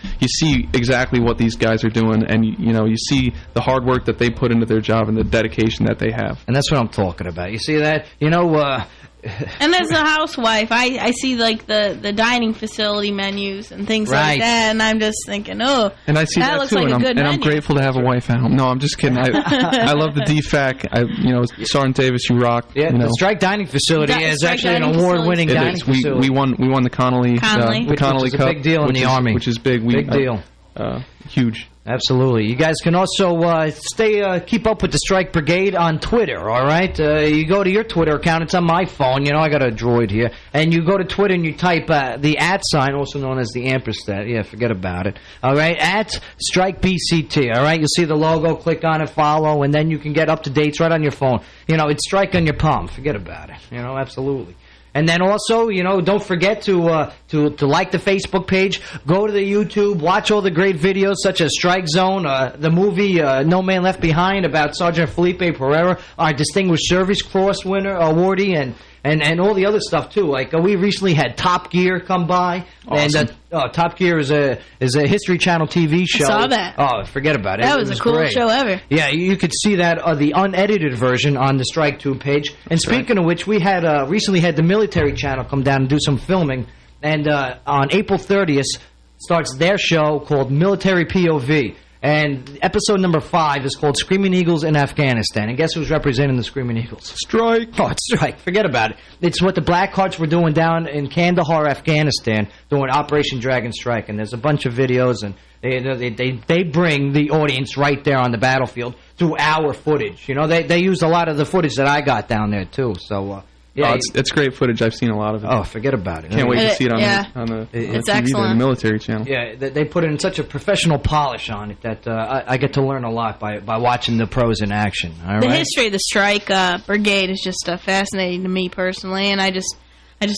exactly what these guys are doing, and you see the hard work that they put into their job and the dedication that they have. And that's what I'm talking about. You see that? And as a housewife, I see the dining facility menus and things like that, and I'm just thinking, and I see that looks too, like and I'm grateful to have a wife at home. No, I'm just kidding. I love the DFAC. Sergeant Davis, you rock. Yeah, the Strike Dining Facility is actually an award-winning dining facility. We won the Connolly Cup, a big deal in the Army, which is big. Big deal. Huge. Absolutely. You guys can also keep up with the Strike Brigade on Twitter, all right? You go to your Twitter account. It's on my phone. I got a droid here. And you go to Twitter and you type the @ sign, also known as the ampersand. Yeah, forget about it. All right? @StrikeBCT, all right? You'll see the logo. Click on it, follow, and then you can get up-to-dates right on your phone. It's Strike on your palm. Forget about it. Absolutely. And then also, don't forget to like the Facebook page, go to the YouTube, watch all the great videos such as Strike Zone, the movie No Man Left Behind about Sergeant Felipe Pereira, our Distinguished Service Cross awardee, and all the other stuff too. Like we recently had Top Gear come by, awesome. And Top Gear is a History Channel TV show. I saw that. Oh, forget about it. That was a coolest show ever. Yeah, you could see that the unedited version on the Strike 2 page. And speaking of which, we had recently had the Military Channel come down and do some filming, and on April 30th starts their show called Military POV. And episode number 5 is called Screaming Eagles in Afghanistan. And guess who's representing the Screaming Eagles? Strike. Oh, it's Strike. Forget about it. It's what the Black Hearts were doing down in Kandahar, Afghanistan, doing Operation Dragon Strike. And there's a bunch of videos, and They bring the audience right there on the battlefield through our footage. You know, they used a lot of the footage that I got down there too. So yeah, it's great footage. I've seen a lot of it. Oh, forget about it. Can't wait to see it on the it's TV, excellent. the military channel. Yeah, they put in such a professional polish on it that I get to learn a lot by watching the pros in action. All the right? history of the Strike Brigade is just fascinating to me personally, and I just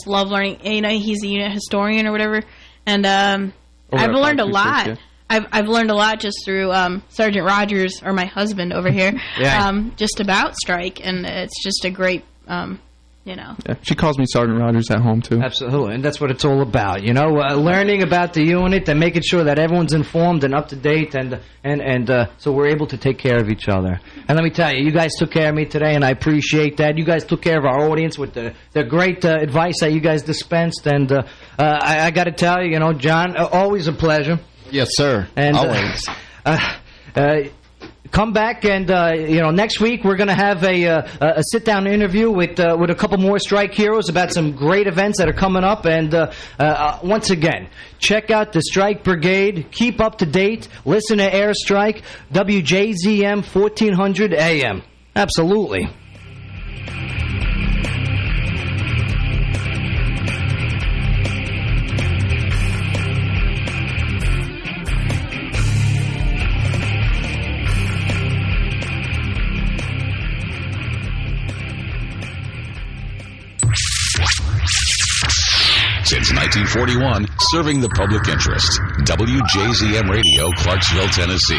love learning. You know, he's a unit historian or whatever, and I've learned a lot. I've learned a lot just through Sergeant Rogers, or my husband over here, just about Strike, and it's just a great, you know. Yeah, she calls me Sergeant Rogers at home, too. Absolutely, and that's what it's all about, you know, learning about the unit and making sure that everyone's informed and up to date, and so we're able to take care of each other. And let me tell you, you guys took care of me today, and I appreciate that. You guys took care of our audience with the great advice that you guys dispensed, and I got to tell you, you know, John, always a pleasure. Yes, sir. And, always. Come back, and you know, next week we're going to have a sit-down interview with a couple more Strike heroes about some great events that are coming up. And once again, check out the Strike Brigade. Keep up to date. Listen to Airstrike, WJZM 1400 AM. Absolutely. Since 1941, serving the public interest. WJZM Radio, Clarksville, Tennessee.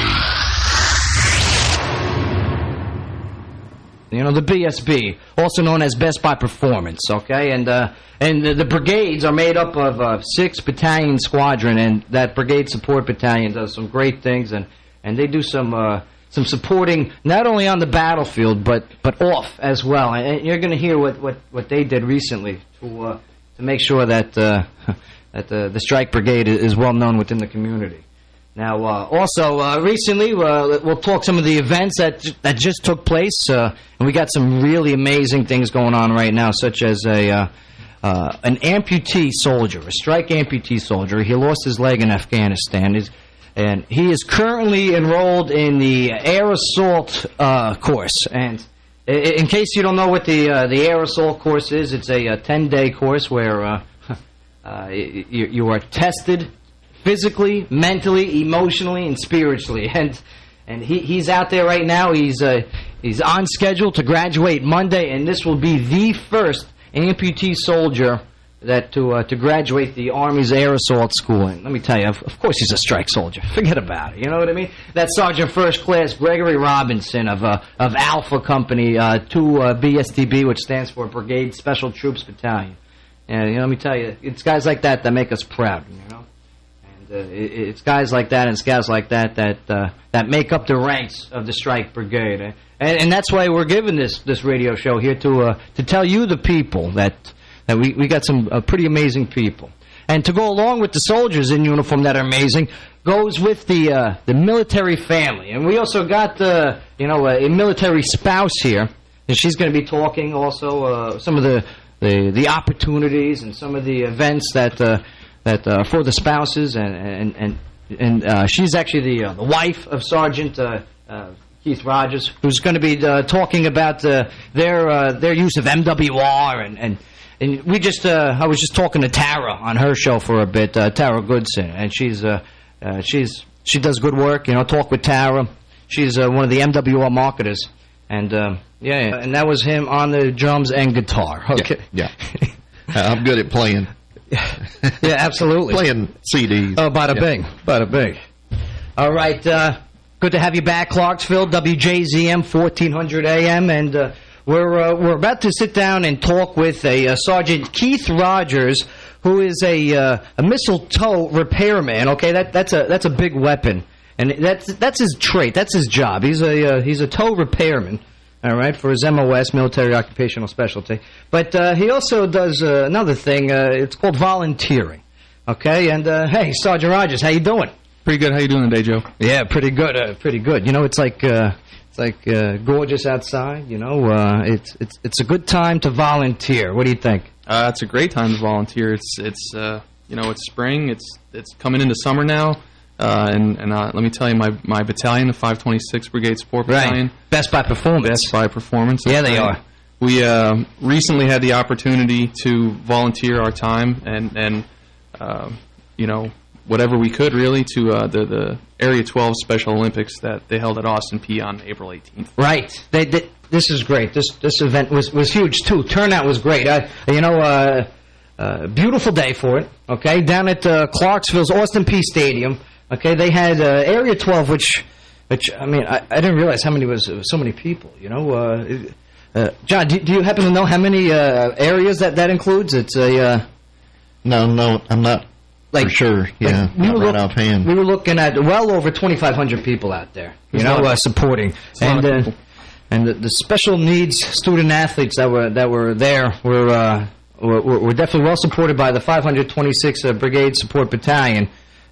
You know, the BSB, also known as Best by Performance, okay? And the brigades are made up of 6-battalion squadron, and that brigade support battalion does some great things, and they do some supporting not only on the battlefield but off as well. And you're going to hear what they did recently to make sure that the Strike Brigade is well known within the community. Now, also recently, we'll talk some of the events that just took place, and we got some really amazing things going on right now, such as an amputee soldier, a Strike amputee soldier. He lost his leg in Afghanistan, and he is currently enrolled in the air assault course. And in case you don't know what the air assault course is, it's a 10-day course where you are tested physically, mentally, emotionally, and spiritually. And he's out there right now. He's on schedule to graduate Monday, and this will be the first amputee soldier to graduate the Army's Air Assault School. And let me tell you, of course he's a Strike soldier. Forget about it. You know what I mean? That's Sergeant First Class Gregory Robinson of Alpha Company 2 BSTB, which stands for Brigade Special Troops Battalion. And let me tell you, it's guys like that make us proud. You know, and it's guys like that and scouts like that make up the ranks of the Strike Brigade. And that's why we're giving this radio show here to tell you, the people, that we got some pretty amazing people. And to go along with the soldiers in uniform that are amazing goes with the military family. And we also got a military spouse here, and she's going to be talking also some of the opportunities and some of the events that for the spouses, and she's actually the wife of Sergeant Keith Rogers, who's going to be talking about their use of MWR and we just I was just talking to Tara on her show for a bit, Tara Goodson, and she does good work. You know, talk with Tara. She's one of the MWR marketers, and and that was him on the drums and guitar. Okay, yeah. I'm good at playing. Yeah, absolutely. Playing CDs. Oh, bada bing, bada bing. All right, good to have you back, Clarksville, WJZM 1400 AM, and we're about to sit down and talk with a Sergeant Keith Rogers, who is a missile tow repairman. Okay, that's a big weapon, and that's his trait. That's his job. He's a tow repairman. All right, for his MOS, military occupational specialty. But he also does another thing. It's called volunteering. Okay, and hey, Sergeant Rogers, how you doing? Pretty good. How you doing today, Joe? Yeah, pretty good. Pretty good. You know, it's like gorgeous outside. You know, it's a good time to volunteer. What do you think? It's a great time to volunteer. It's spring. It's coming into summer now. Let me tell you, my battalion, the 526 Brigade Support Battalion. Best by performance. Best by performance. Yeah, they are. We recently had the opportunity to volunteer our time and whatever we could really to the Area 12 Special Olympics that they held at Austin Peay on April 18th. Right. This is great. This event was huge too. Turnout was great. Beautiful day for it. Okay, down at Clarksville's Austin Peay Stadium. Okay, they had Area 12, which I mean, I didn't realize how many was so many people. John, do you happen to know how many areas that includes? It's a No, I'm not for sure. Yeah, right offhand. We were looking at well over 2,500 people out there. Supporting and the special needs student athletes that were there were definitely well supported by the 526 Brigade Support Battalion.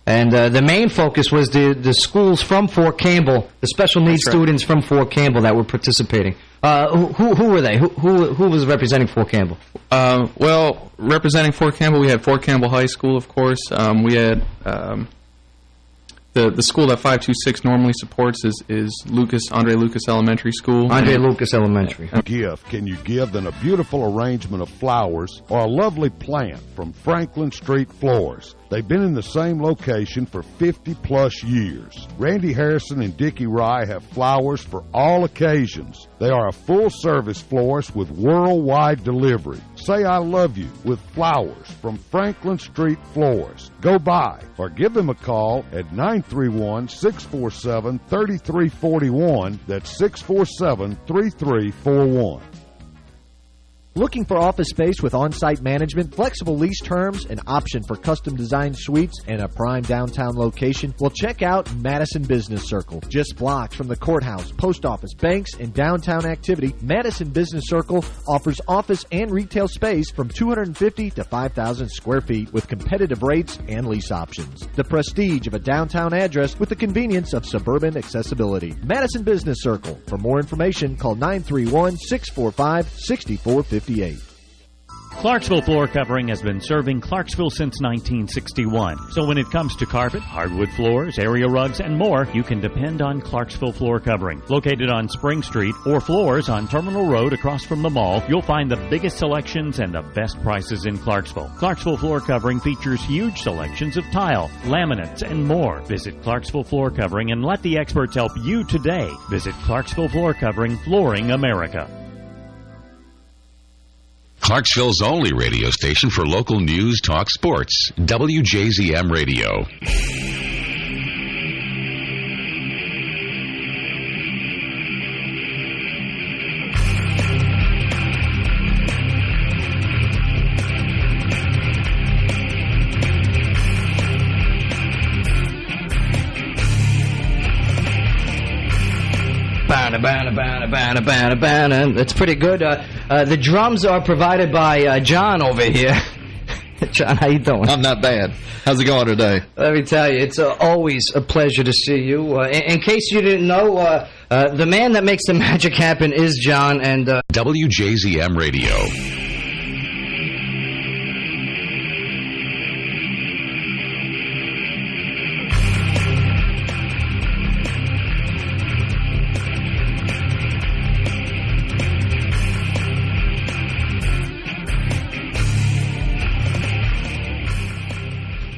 And the main focus was the schools from Fort Campbell, the special needs students from Fort Campbell that were participating. Who were they? Who was representing Fort Campbell? Well, representing Fort Campbell, we had Fort Campbell High School, of course. We had the school that 526 normally supports is Andre Lucas Elementary School. Andre Lucas Elementary. Gift can you give than a beautiful arrangement of flowers or a lovely plant from Franklin Street Floors? They've been in the same location for 50-plus years. Randy Harrison and Dickie Rye have flowers for all occasions. They are a full-service florist with worldwide delivery. Say I love you with flowers from Franklin Street Floors. Go by or give them a call at 931-647-3341. That's 647-3341. Looking for office space with on-site management, flexible lease terms, an option for custom-designed suites, and a prime downtown location? Well, check out Madison Business Circle. Just blocks from the courthouse, post office, banks, and downtown activity, Madison Business Circle offers office and retail space from 250 to 5,000 square feet with competitive rates and lease options. The prestige of a downtown address with the convenience of suburban accessibility. Madison Business Circle. For more information, call 931-645-6458. Clarksville Floor Covering has been serving Clarksville since 1961. So when it comes to carpet, hardwood floors, area rugs, and more, you can depend on Clarksville Floor Covering. Located on Spring Street or Floors on Terminal Road across from the mall, you'll find the biggest selections and the best prices in Clarksville. Clarksville Floor Covering features huge selections of tile, laminates, and more. Visit Clarksville Floor Covering and let the experts help you today. Visit Clarksville Floor Covering, Flooring America. Clarksville's only radio station for local news, talk, sports. WJZM Radio. That's pretty good. The drums are provided by John over here. John, how you doing? I'm not bad. How's it going today? Let me tell you, it's always a pleasure to see you. In case you didn't know, the man that makes the magic happen is John. And WJZM Radio.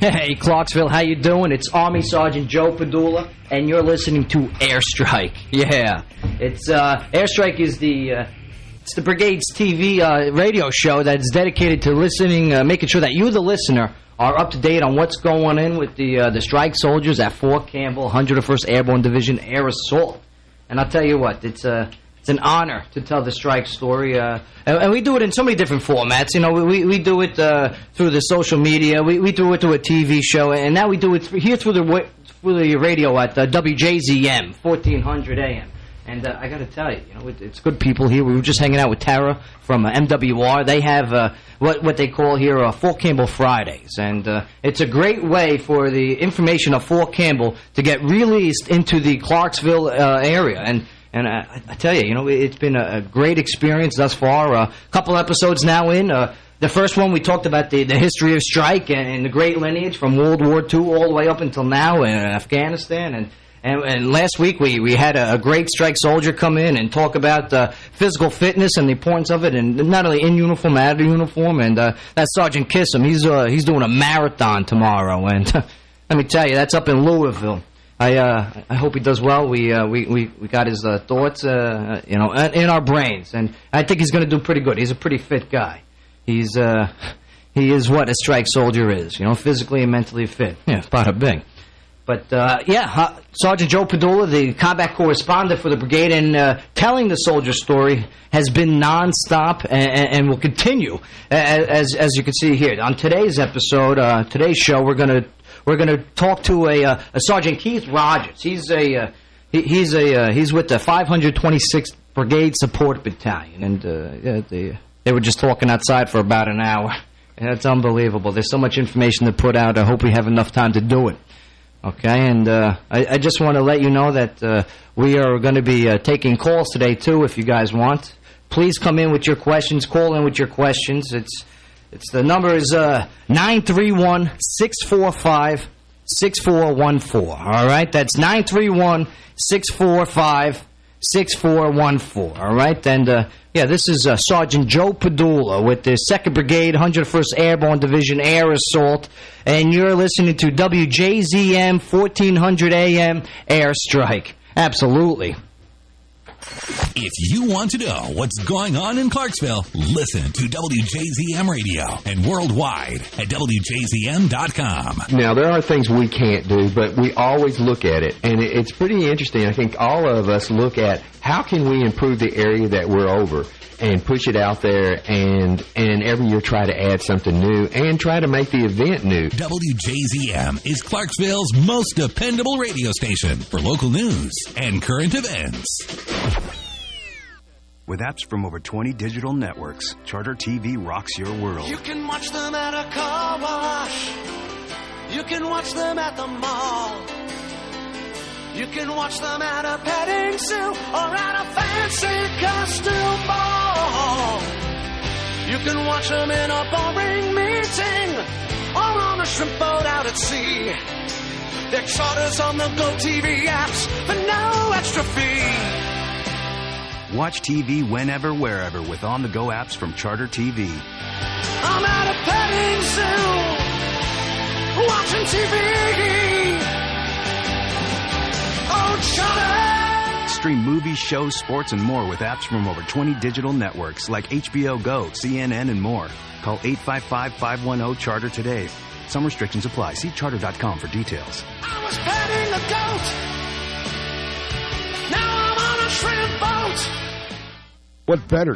Hey, Clarksville, how you doing? It's Army Sergeant Joe Padula, and you're listening to Airstrike. Yeah, it's Airstrike is it's the Brigade's TV radio show that's dedicated to listening, making sure that you, the listener, are up to date on what's going on with the strike soldiers at Fort Campbell, 101st Airborne Division Air Assault. And I'll tell you what, it's an honor to tell the strike story, and we do it in so many different formats. You know, we do it through the social media, we do it through a TV show, and now we do it here through the radio at WJZM 1400 AM. And I got to tell you, it's good people here. We were just hanging out with Tara from MWR. They have what they call here Fort Campbell Fridays, and it's a great way for the information of Fort Campbell to get released into the Clarksville area. And I tell you, it's been a great experience thus far. A couple episodes now in. The first one, we talked about the history of Strike and the great lineage from World War II all the way up until now in Afghanistan. And last week we had a great Strike soldier come in and talk about physical fitness and the importance of it, and not only in uniform, out of uniform. And that's Sergeant Kissam. He's doing a marathon tomorrow, and let me tell you, that's up in Louisville. I hope he does well. We got his thoughts, in our brains, and I think he's going to do pretty good. He's a pretty fit guy. He is what a Strike soldier is, physically and mentally fit. Yeah, bada bing. But, Sergeant Joe Padula, the combat correspondent for the brigade, and telling the soldier story has been nonstop and will continue, as you can see here. On today's episode, today's show, we're gonna talk to a Sergeant Keith Rogers. He's with the 526th Brigade Support Battalion, and they were just talking outside for about an hour. That's unbelievable. There's so much information to put out. I hope we have enough time to do it. Okay, and I just want to let you know that we are going to be taking calls today, too, if you guys want. Please come in with your questions. Call in with your questions. The number is 931-645-6414. All right, that's 931-645-6414. All right, and this is Sergeant Joe Padula with the 2nd Brigade, 101st Airborne Division Air Assault, and you're listening to WJZM 1400 AM Airstrike. Absolutely. If you want to know what's going on in Clarksville, listen to WJZM Radio and worldwide at WJZM.com. Now, there are things we can't do, but we always look at it, and it's pretty interesting. I think all of us look at how can we improve the area that we're over and push it out there, and every year try to add something new and try to make the event new. WJZM is Clarksville's most dependable radio station for local news and current events. With apps from over 20 digital networks, Charter TV rocks your world. You can watch them at a car wash. You can watch them at the mall. You can watch them at a petting zoo or at a fancy costume ball. You can watch them in a boring meeting or on a shrimp boat out at sea. Their charters on the Go TV apps for no extra fee. Watch TV whenever, wherever with on-the-go apps from Charter TV. I'm at a petting zoo watching TV. Oh, Charter! Stream movies, shows, sports, and more with apps from over 20 digital networks like HBO Go, CNN, and more. Call 855-510-CHARTER today. Some restrictions apply. See charter.com for details. I was petting a goat. Now I'm on a shrimp boat. What better